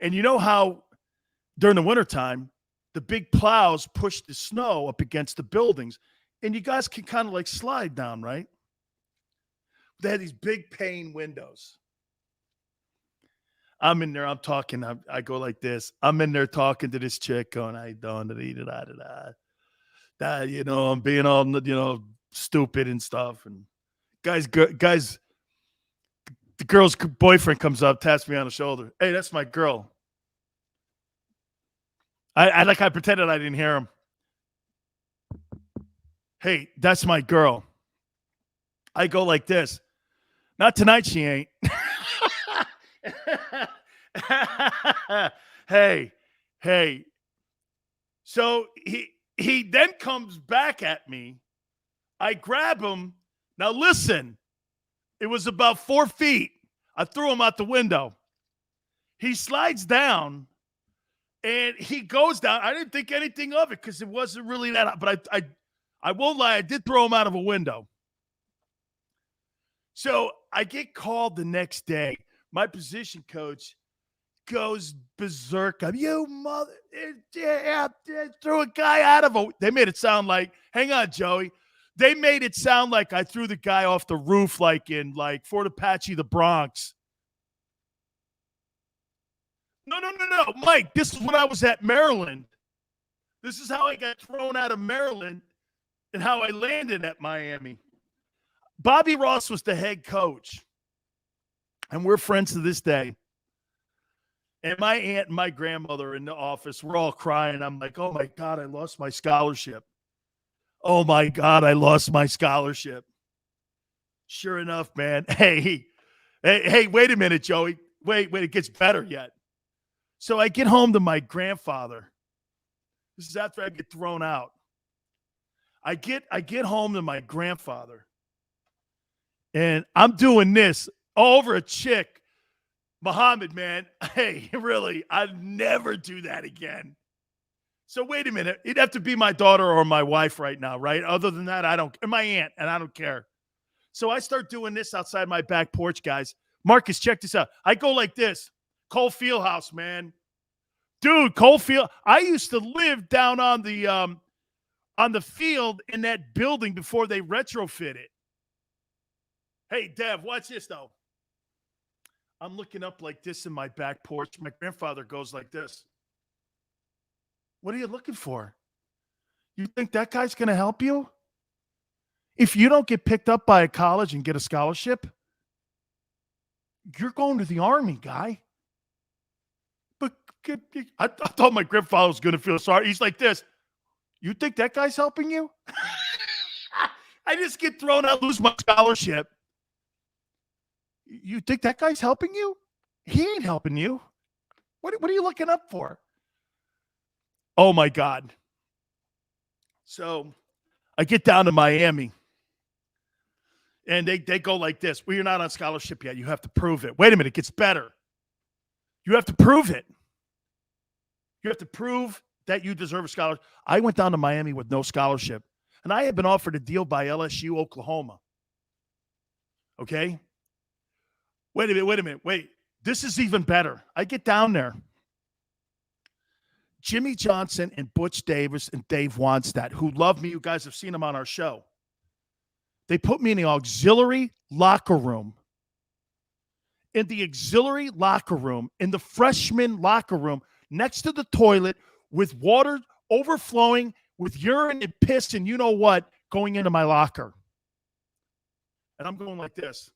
And you know how during the wintertime, the big plows push the snow up against the buildings, and you guys can kind of like slide down, right? They had these big pane windows. I'm in there. I'm talking. I go like this. I'm in there talking to this chick going, I don't da, you know, I'm being all, you know, stupid and stuff. And guys, the girl's boyfriend comes up, taps me on the shoulder. Hey, that's my girl. I pretended I didn't hear him. Hey, that's my girl. I go like this. Not tonight, she ain't. Hey. So he then comes back at me. I grab him. Now listen, it was about 4 feet. I threw him out the window. He slides down and he goes down. I didn't think anything of it because it wasn't really that, but I won't lie, I did throw him out of a window. So I get called the next day. My position coach goes berserk. You mother, threw a guy out of a. They made it sound like, hang on, Joey. They made it sound like I threw the guy off the roof, like in Fort Apache, the Bronx. No, Mike. This is when I was at Maryland. This is how I got thrown out of Maryland and how I landed at Miami. Bobby Ross was the head coach, and we're friends to this day. And my aunt and my grandmother in the office, we're all crying. I'm like, oh, my God, I lost my scholarship. Oh, my God, I lost my scholarship. Sure enough, man. Hey, wait a minute, Joey. Wait, it gets better yet. So I get home to my grandfather. This is after I get thrown out. I get home to my grandfather. And I'm doing this all over a chick. Muhammad, man, hey, really, I'd never do that again. So wait a minute. It'd have to be my daughter or my wife right now, right? Other than that, and my aunt, and I don't care. So I start doing this outside my back porch, guys. Marcus, check this out. I go like this. Cole Fieldhouse, man. Dude, Cole Field. I used to live down on the field in that building before they retrofit it. Hey, Dev, watch this, though. I'm looking up like this in my back porch. My grandfather goes like this. What are you looking for? You think that guy's going to help you? If you don't get picked up by a college and get a scholarship, you're going to the Army, guy. But I thought my grandfather was going to feel sorry. He's like this. You think that guy's helping you? I just get thrown out, lose my scholarship. You think that guy's helping you? He ain't helping you. What are you looking up for? Oh, my God. So I get down to Miami. And they go like this. Well, you're not on scholarship yet. You have to prove it. Wait a minute. It gets better. You have to prove it. You have to prove that you deserve a scholarship. I went down to Miami with no scholarship. And I had been offered a deal by LSU, Oklahoma. Okay? Wait a minute. This is even better. I get down there. Jimmy Johnson and Butch Davis and Dave Wanstead, who love me. You guys have seen them on our show. They put me in the auxiliary locker room. In the auxiliary locker room, in the freshman locker room, next to the toilet, with water overflowing, with urine and piss and you know what, going into my locker. And I'm going like this.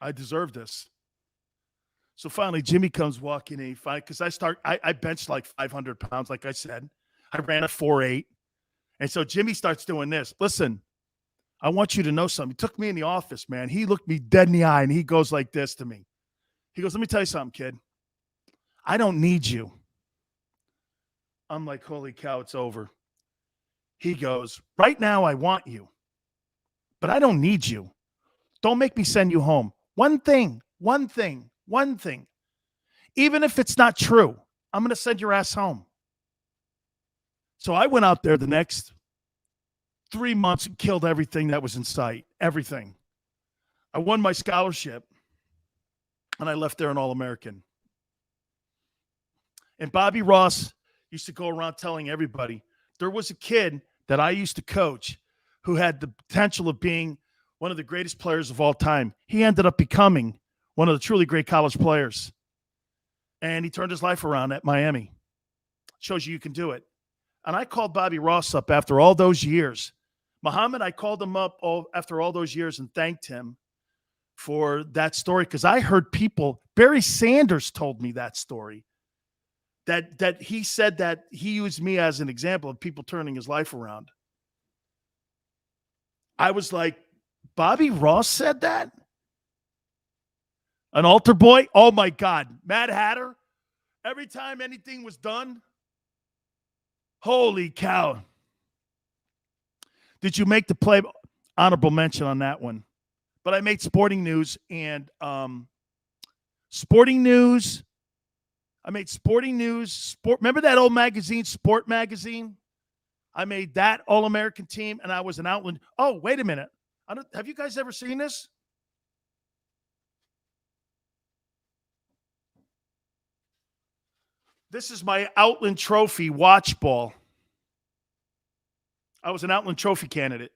I deserve this. So finally, Jimmy comes walking in, because I benched like 500 pounds, like I said. I ran a 4.8. And so Jimmy starts doing this. Listen, I want you to know something. He took me in the office, man. He looked me dead in the eye, and he goes like this to me. He goes, let me tell you something, kid. I don't need you. I'm like, holy cow, it's over. He goes, right now I want you, but I don't need you. Don't make me send you home. One thing. Even if it's not true, I'm going to send your ass home. So I went out there the next 3 months and killed everything that was in sight. Everything. I won my scholarship, and I left there an All-American. And Bobby Ross used to go around telling everybody, there was a kid that I used to coach who had the potential of being one of the greatest players of all time. He ended up becoming one of the truly great college players. And he turned his life around at Miami. Shows you can do it. And I called Bobby Ross up after all those years. Muhammad, I called him up after all those years and thanked him for that story, because I heard people, Barry Sanders told me that story, that he said that he used me as an example of people turning his life around. I was like, Bobby Ross said that? An altar boy? Oh, my God. Mad Hatter? Every time anything was done? Holy cow. Did you make the play? Honorable mention on that one. But I made Sporting News and Sporting News. I made Sporting News. Remember that old magazine, Sport Magazine? I made that All-American team, and I was an Outland. Oh, wait a minute. Have you guys ever seen this? This is my Outland Trophy watch ball. I was an Outland Trophy candidate.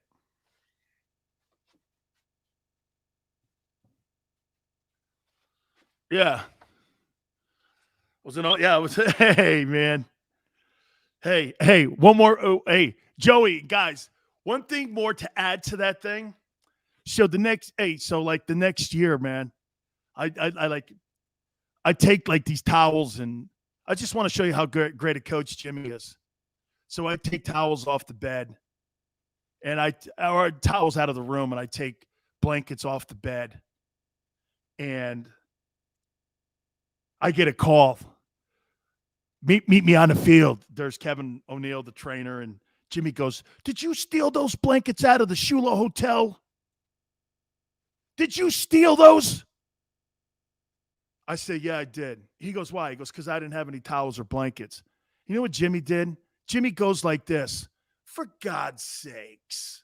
Yeah. Hey, man. Hey, one more. Oh, hey, Joey, guys, one thing more to add to that thing. So the next year, man, I take like these towels, and I just want to show you how great a coach Jimmy is. So I take towels off the bed, and or towels out of the room, and I take blankets off the bed, and I get a call. Meet me on the field. There's Kevin O'Neill, the trainer, and Jimmy goes, "Did you steal those blankets out of the Shula Hotel? Did you steal those?" I say, "Yeah, I did." He goes, "Why?" He goes, "Because I didn't have any towels or blankets." You know what Jimmy did? Jimmy goes like this, "For God's sakes.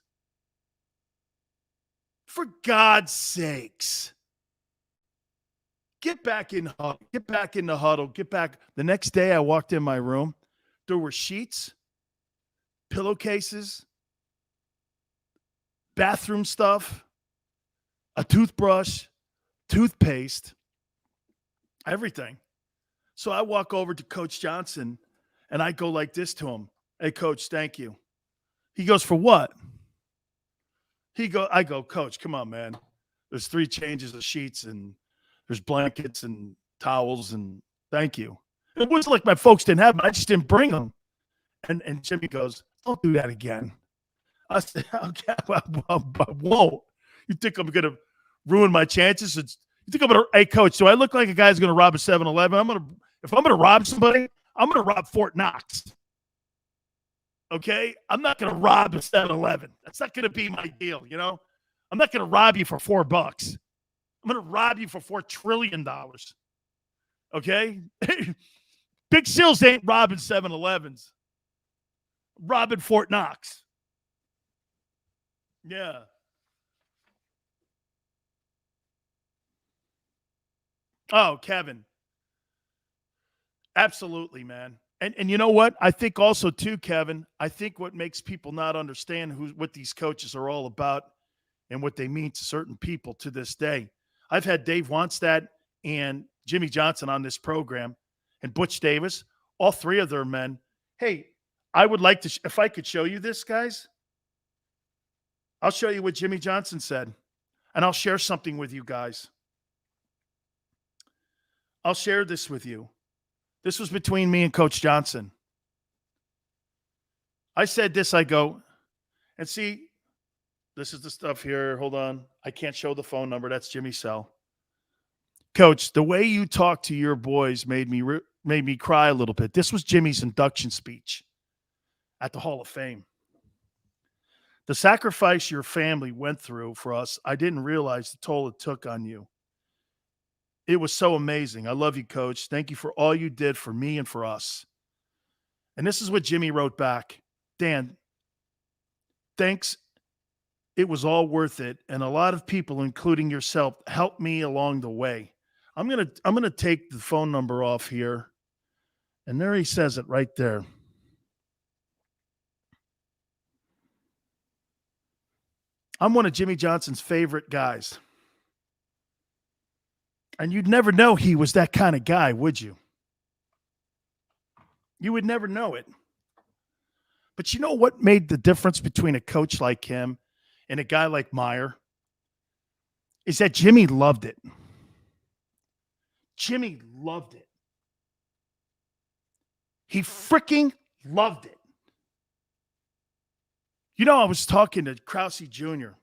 For God's sakes. Get back in the huddle. Get back. The next day I walked in my room. There were sheets, pillowcases, bathroom stuff, a toothbrush, toothpaste, everything. So I walk over to Coach Johnson and I go like this to him. "Hey, Coach, thank you." He goes, "For what?" I go, "Coach, come on, man. There's 3 changes of sheets and there's blankets and towels, and thank you." It wasn't like my folks didn't have them. I just didn't bring them. And Jimmy goes, "Don't do that again." I said, "Okay, I won't. You think I'm going to ruin my chances? You think I'm going to, hey, Coach, do I look like a guy's going to rob a 7-Eleven? If I'm going to rob somebody, I'm going to rob Fort Knox. Okay? I'm not going to rob a 7-Eleven. That's not going to be my deal, you know? I'm not going to rob you for $4. I'm going to rob you for $4 trillion. Okay? Big Sills ain't robbing 7-Elevens. Robbing Fort Knox. Yeah. Oh, Kevin. Absolutely, man. And you know what? I think also, too, Kevin, I think what makes people not understand what these coaches are all about and what they mean to certain people to this day. I've had Dave Wannstedt and Jimmy Johnson on this program and Butch Davis, all 3 of their men. Hey, I would like to, if I could show you this, guys, I'll show you what Jimmy Johnson said, and I'll share something with you guys. I'll share this with you. This was between me and Coach Johnson. I said this, I go, and see, this is the stuff here. Hold on. I can't show the phone number. That's Jimmy's cell. "Coach, the way you talk to your boys made me cry a little bit." This was Jimmy's induction speech at the Hall of Fame. "The sacrifice your family went through for us, I didn't realize the toll it took on you. It was so amazing. I love you, Coach. Thank you for all you did for me and for us." And this is what Jimmy wrote back. "Dan, thanks. It was all worth it. And a lot of people, including yourself, helped me along the way." I'm gonna take the phone number off here. And there he says it right there. I'm one of Jimmy Johnson's favorite guys. And you'd never know he was that kind of guy, would you? You would never know it. But you know what made the difference between a coach like him and a guy like Meyer? Is that Jimmy loved it. Jimmy loved it. He freaking loved it. You know, I was talking to Krause Jr.,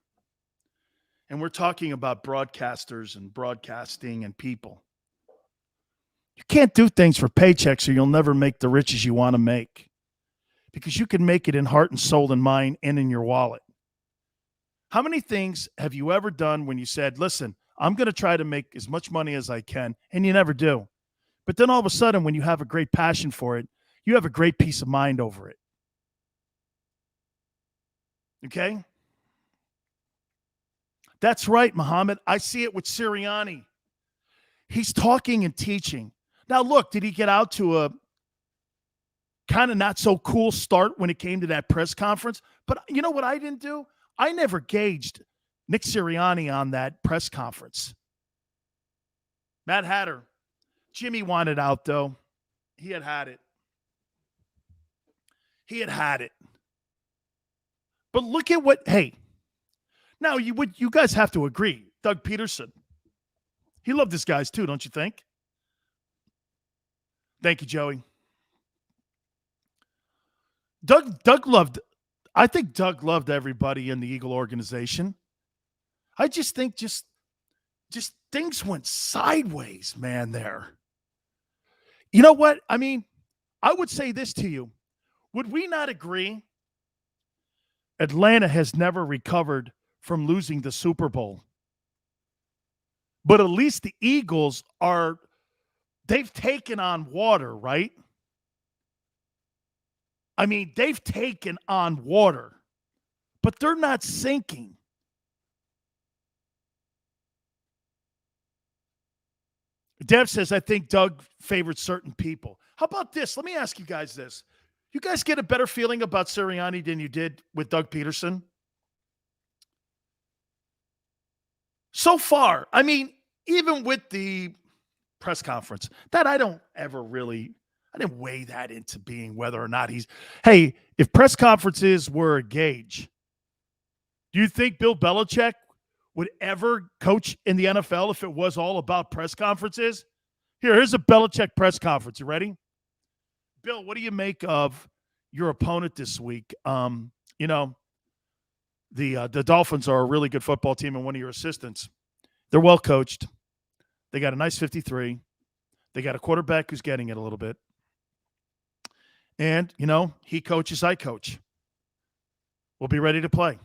and we're talking about broadcasters and broadcasting and people. You can't do things for paychecks or you'll never make the riches you want to make, because you can make it in heart and soul and mind and in your wallet. How many things have you ever done when you said, "Listen, I'm going to try to make as much money as I can," and you never do? But then all of a sudden, when you have a great passion for it, you have a great peace of mind over it. Okay? That's right, Muhammad. I see it with Sirianni. He's talking and teaching. Now, look, did he get out to a kind of not so cool start when it came to that press conference? But you know what I didn't do? I never gauged Nick Sirianni on that press conference. Matt Hatter. Jimmy wanted out, though. He had it. He had it. But look at what, hey, now you guys have to agree. Doug Peterson, he loved his guys too, don't you think? Thank you, Joey. Doug loved, I think Doug loved everybody in the Eagle organization. I just think just things went sideways, man, there. You know what? I mean, I would say this to you. Would we not agree? Atlanta has never recovered from losing the Super Bowl. But at least the Eagles they've taken on water, right? I mean, they've taken on water, but they're not sinking. Dev says, I think Doug favored certain people. How about this? Let me ask you guys this. You guys get a better feeling about Sirianni than you did with Doug Peterson? So far, I mean, even with the press conference, that I didn't weigh that into being whether or not hey, if press conferences were a gauge, do you think Bill Belichick would ever coach in the NFL if it was all about press conferences? Here's a Belichick press conference. You ready? Bill, what do you make of your opponent this week? The Dolphins are a really good football team, and one of your assistants, they're well coached. They got a nice 53. They got a quarterback who's getting it a little bit. And, he coaches, I coach. We'll be ready to play.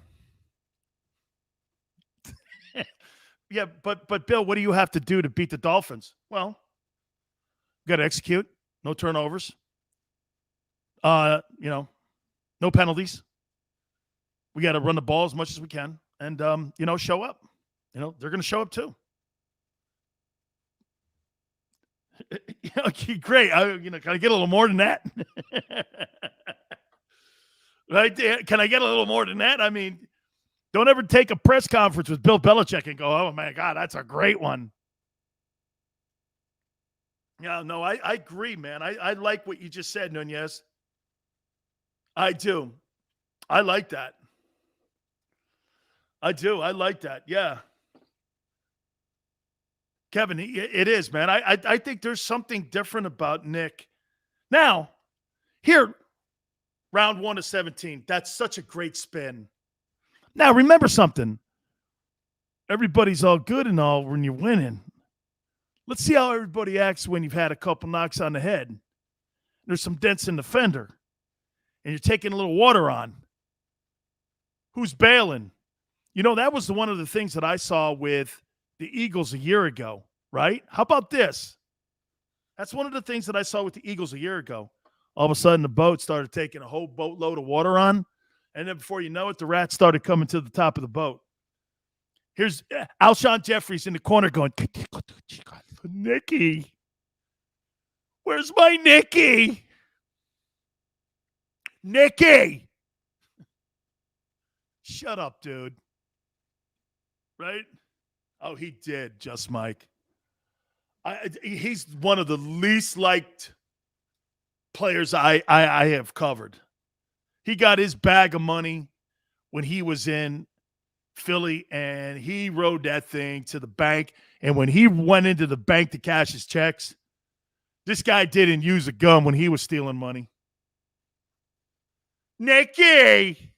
Yeah, but Bill, what do you have to do to beat the Dolphins? Well, got to execute. No turnovers. No penalties. We got to run the ball as much as we can and, show up. They're going to show up too. Okay, great. Can I get a little more than that? Right? Can I get a little more than that? I mean, don't ever take a press conference with Bill Belichick and go, oh, my God, that's a great one. Yeah, no, I agree, man. I like what you just said, Nunez. I do. I like that. I do. I like that. Yeah. Kevin, it is, man. I think there's something different about Nick. Now, here, round 1 of 17. That's such a great spin. Now, remember something. Everybody's all good and all when you're winning. Let's see how everybody acts when you've had a couple knocks on the head. There's some dents in the fender. And you're taking a little water on. Who's bailing? That was one of the things that I saw with the Eagles a year ago, right? How about this? That's one of the things that I saw with the Eagles a year ago. All of a sudden, the boat started taking a whole boatload of water on. And then before you know it, the rats started coming to the top of the boat. Here's Alshon Jeffries in the corner going, Nicky. Where's my Nicky? Nicky. Shut up, dude. Right? Oh, he did, just Mike. He's one of the least liked players I have covered. He got his bag of money when he was in Philly, and he rode that thing to the bank. And when he went into the bank to cash his checks, this guy didn't use a gun when he was stealing money. Nicky,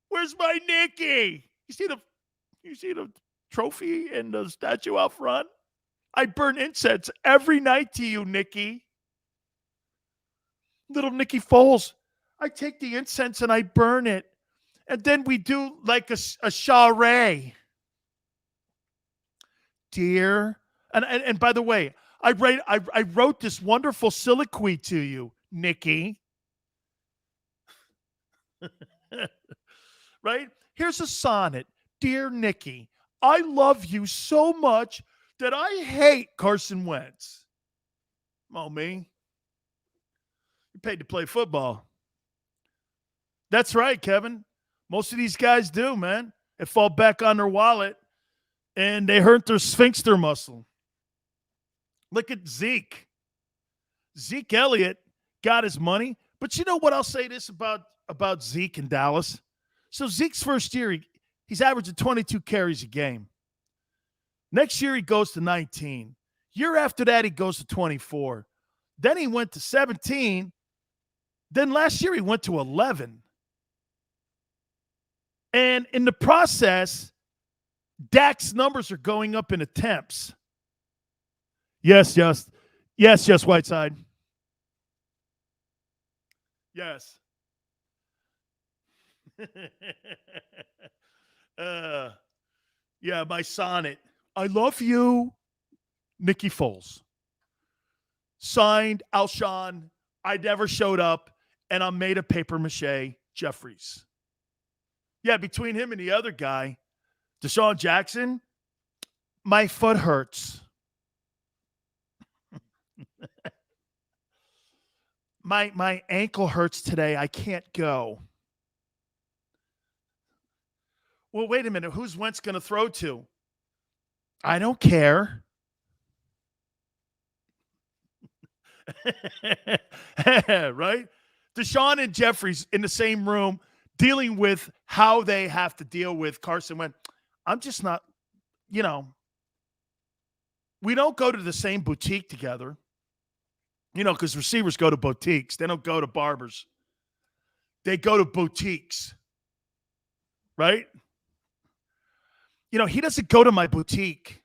where's my Nicky? You see the trophy and the statue out front? I burn incense every night to you, Nicky. Little Nicky Foles. I take the incense and I burn it. And then we do like a charade. Dear. And by the way, I wrote this wonderful soliloquy to you, Nicky. Right? Here's a sonnet. Dear Nicky, I love you so much that I hate Carson Wentz. Oh, me? You're paid to play football. That's right, Kevin. Most of these guys do, man. They fall back on their wallet, and they hurt their sphincter muscle. Look at Zeke. Zeke Elliott got his money. But you know what? I'll say this about Zeke in Dallas. So Zeke's first year, he's averaging 22 carries a game. Next year, he goes to 19. Year after that, he goes to 24. Then he went to 17. Then last year he went to 11. And in the process, Dak's numbers are going up in attempts. Yes, Whiteside. Yes. Yeah, my sonnet. I love you, Nikki Foles. Signed, Alshon. I never showed up, and I'm made of papier-mâché, Jeffries. Yeah, between him and the other guy, Deshaun Jackson, my foot hurts. My ankle hurts today. I can't go. Well, wait a minute. Who's Wentz going to throw to? I don't care. Right? Deshaun and Jeffries in the same room dealing with how they have to deal with Carson Wentz. I'm just not, we don't go to the same boutique together, because receivers go to boutiques. They don't go to barbers. They go to boutiques, right? He doesn't go to my boutique.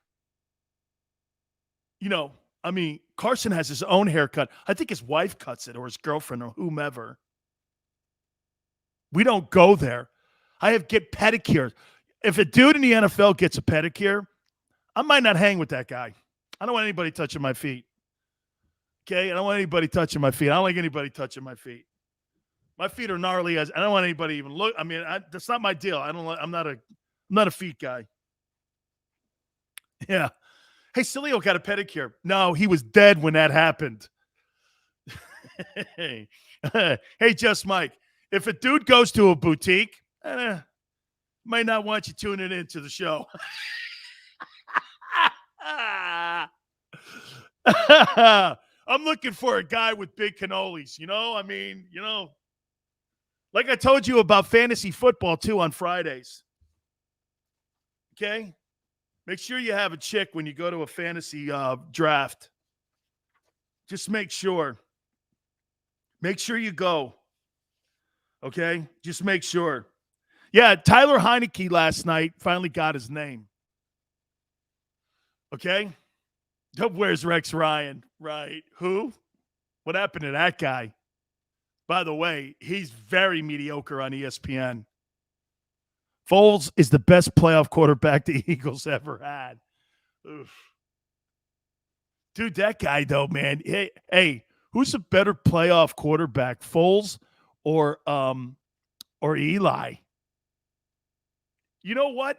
Carson has his own haircut. I think his wife cuts it or his girlfriend or whomever. We don't go there. I get pedicures. If a dude in the NFL gets a pedicure, I might not hang with that guy. I don't want anybody touching my feet. Okay? I don't want anybody touching my feet. I don't like anybody touching my feet. My feet are gnarly as I don't want anybody even look. That's not my deal. I'm not a feet guy. Yeah. Hey, Sileo got a pedicure. No, he was dead when that happened. Hey, Just Mike. If a dude goes to a boutique, might not want you tuning into the show. I'm looking for a guy with big cannolis, like I told you about fantasy football too on Fridays. Okay? Make sure you have a chick when you go to a fantasy draft. Just make sure. Make sure you go. Okay? Just make sure. Yeah, Tyler Heineke last night finally got his name. Okay? Where's Rex Ryan? Right. Who? What happened to that guy? By the way, he's very mediocre on ESPN. Foles is the best playoff quarterback the Eagles ever had. Oof. Dude, that guy, though, man. Hey, who's a better playoff quarterback, Foles or Eli? You know what?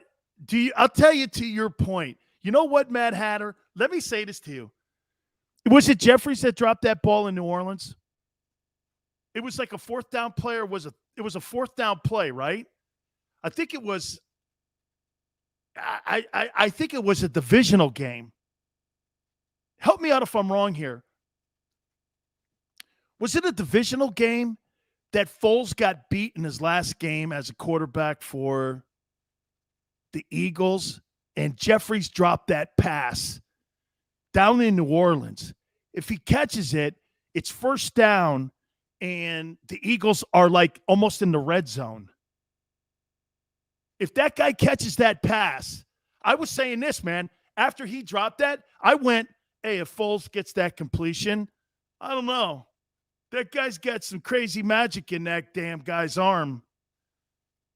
I'll tell you to your point. You know what, Mad Hatter? Let me say this to you. Was it Jeffries that dropped that ball in New Orleans? It was like a fourth down play, or it was a fourth down play, right? I think it was. I think it was a divisional game. Help me out if I'm wrong here. Was it a divisional game that Foles got beat in his last game as a quarterback for the Eagles, and Jeffries dropped that pass down in New Orleans? If he catches it, it's first down, and the Eagles are like almost in the red zone. If that guy catches that pass, I was saying this, man. After he dropped that, I went, hey, if Foles gets that completion, I don't know. That guy's got some crazy magic in that damn guy's arm.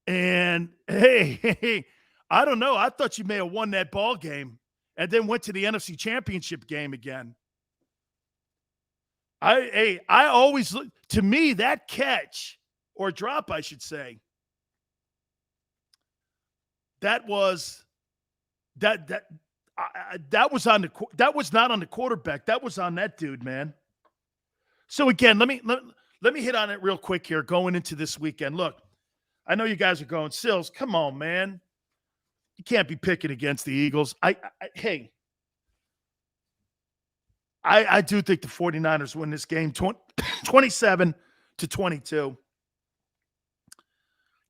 And, hey, I don't know. I thought you may have won that ball game and then went to the NFC Championship game again. I always look, to me, that catch, or drop, I should say, that was that was on that was not on the quarterback. That was on that dude, man. So again, let me hit on it real quick here going into this weekend. Look, I know you guys are going, Sills, come on, man. You can't be picking against the Eagles. I do think the 49ers win this game 27-22.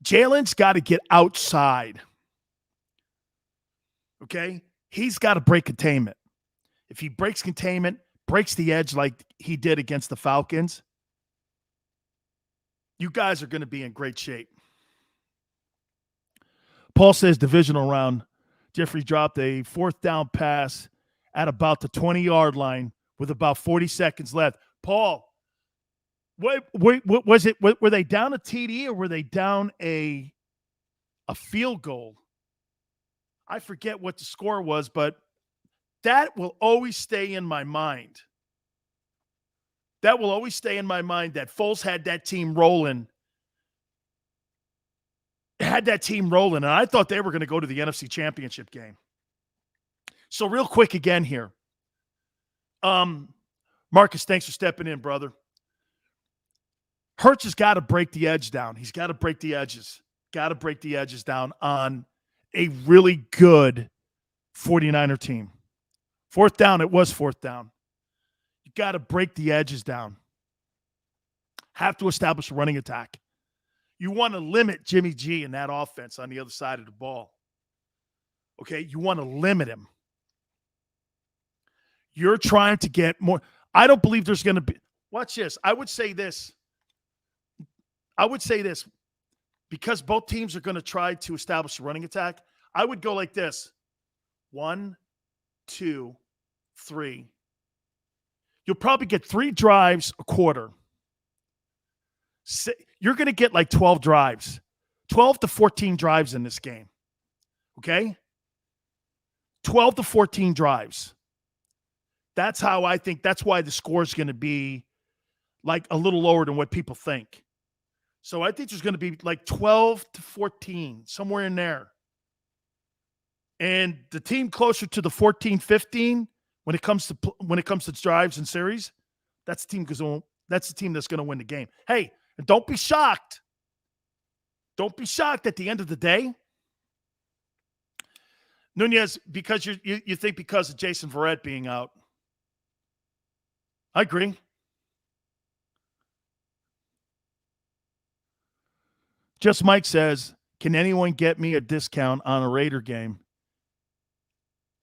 Jalen's got to get outside. Okay? He's got to break containment. If he breaks containment, breaks the edge like he did against the Falcons, you guys are going to be in great shape. Paul says divisional round. Jeffrey dropped a 4th down pass at about the 20-yard line with about 40 seconds left. Paul, what was it? Were they down a TD or were they down a field goal? I forget what the score was, but that will always stay in my mind. That will always stay in my mind that Foles had that team rolling. And I thought they were going to go to the NFC Championship game. So real quick again here. Marcus, thanks for stepping in, brother. Hurts has got to break the edge down. He's got to break the edges. Got to break the edges down on a really good 49er team. 4th down, it was 4th down. You got to break the edges down. Have to establish a running attack. You want to limit Jimmy G in that offense on the other side of the ball. Okay, you want to limit him. You're trying to get more. I don't believe there's going to be. Watch this. I would say this. Because both teams are going to try to establish a running attack, I would go like this. 1, 2, 3. You'll probably get 3 drives a quarter. You're going to get like 12 drives. 12 to 14 drives in this game. Okay? 12 to 14 drives. That's how I think. That's why the score is going to be like a little lower than what people think. So I think there's going to be like 12 to 14, somewhere in there. And the team closer to the 14-15 when it comes to drives and series, that's the team that's going to win the game. Hey, and don't be shocked. Don't be shocked at the end of the day. Nunez, because you think because of Jason Verrett being out. I agree. Just Mike says, can anyone get me a discount on a Raider game?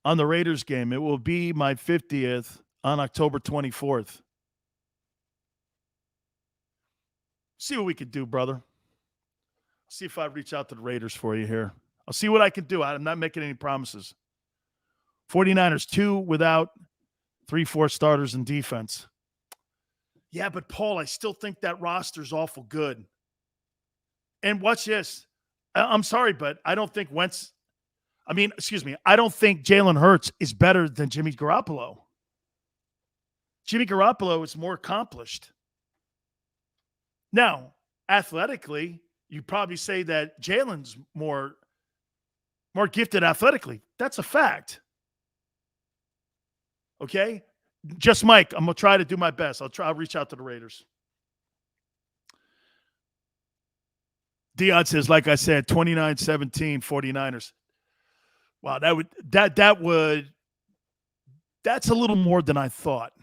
On the Raiders game, it will be my 50th on October 24th. See what we can do, brother. See if I reach out to the Raiders for you here. I'll see what I can do. I'm not making any promises. 49ers 2 without 3-4 starters in defense. Yeah, but Paul, I still think that roster's awful good. And watch this. I'm sorry, but I don't think I don't think Jalen Hurts is better than Jimmy Garoppolo. Jimmy Garoppolo is more accomplished. Now, athletically, you probably say that Jalen's more gifted athletically. That's a fact. Okay? Just Mike, I'm going to try to do my best. I'll reach out to the Raiders. Dion says, like I said, 29-17 49ers. Wow, that's a little more than I thought.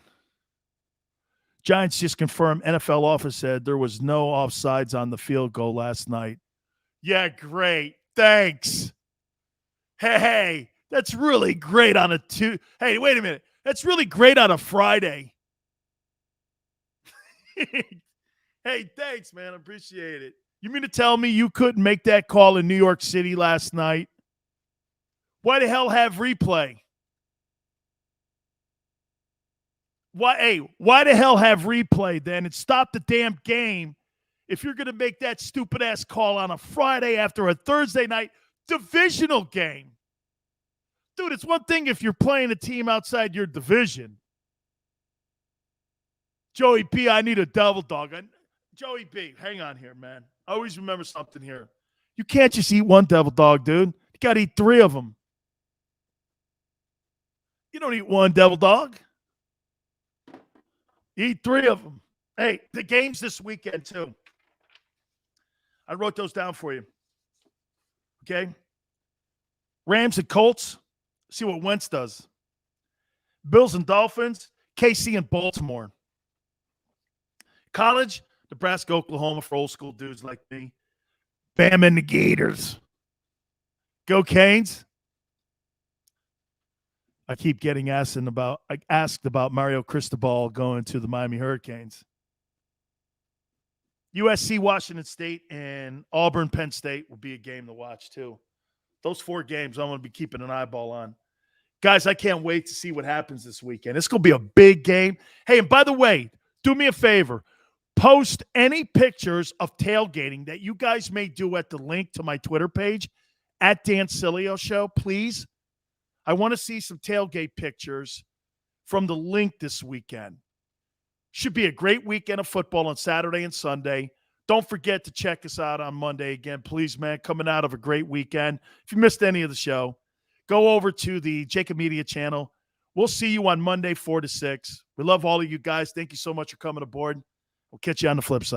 Giants just confirmed NFL office said there was no offsides on the field goal last night. Yeah, great. Thanks. Hey, that's really great on a Hey, wait a minute. That's really great on a Friday. Hey, thanks, man. I appreciate it. You mean to tell me you couldn't make that call in New York City last night? Why the hell have replay? Why the hell have replay then and stop the damn game if you're going to make that stupid-ass call on a Friday after a Thursday night divisional game? Dude, it's one thing if you're playing a team outside your division. Joey B, I need a double dog. Joey B, hang on here, man. I always remember something here. You can't just eat one devil dog, dude. You got to eat 3 of them. You don't eat one devil dog. You eat 3 of them. Hey, the game's this weekend, too. I wrote those down for you. Okay? Rams and Colts. See what Wentz does. Bills and Dolphins. KC and Baltimore. College, Nebraska, Oklahoma for old school dudes like me. Bam and the Gators. Go Canes. I keep getting asked about Mario Cristobal going to the Miami Hurricanes. USC, Washington State, and Auburn, Penn State will be a game to watch too. Those 4 games I'm going to be keeping an eyeball on. Guys, I can't wait to see what happens this weekend. It's going to be a big game. Hey, and by the way, do me a favor. Post any pictures of tailgating that you guys may do at the link to my Twitter page, at Dan Sileo Show, please. I want to see some tailgate pictures from the link this weekend. Should be a great weekend of football on Saturday and Sunday. Don't forget to check us out on Monday again, please, man. Coming out of a great weekend. If you missed any of the show, go over to the JAKIB Media channel. We'll see you on Monday, 4 to 6. We love all of you guys. Thank you so much for coming aboard. We'll catch you on the flip side.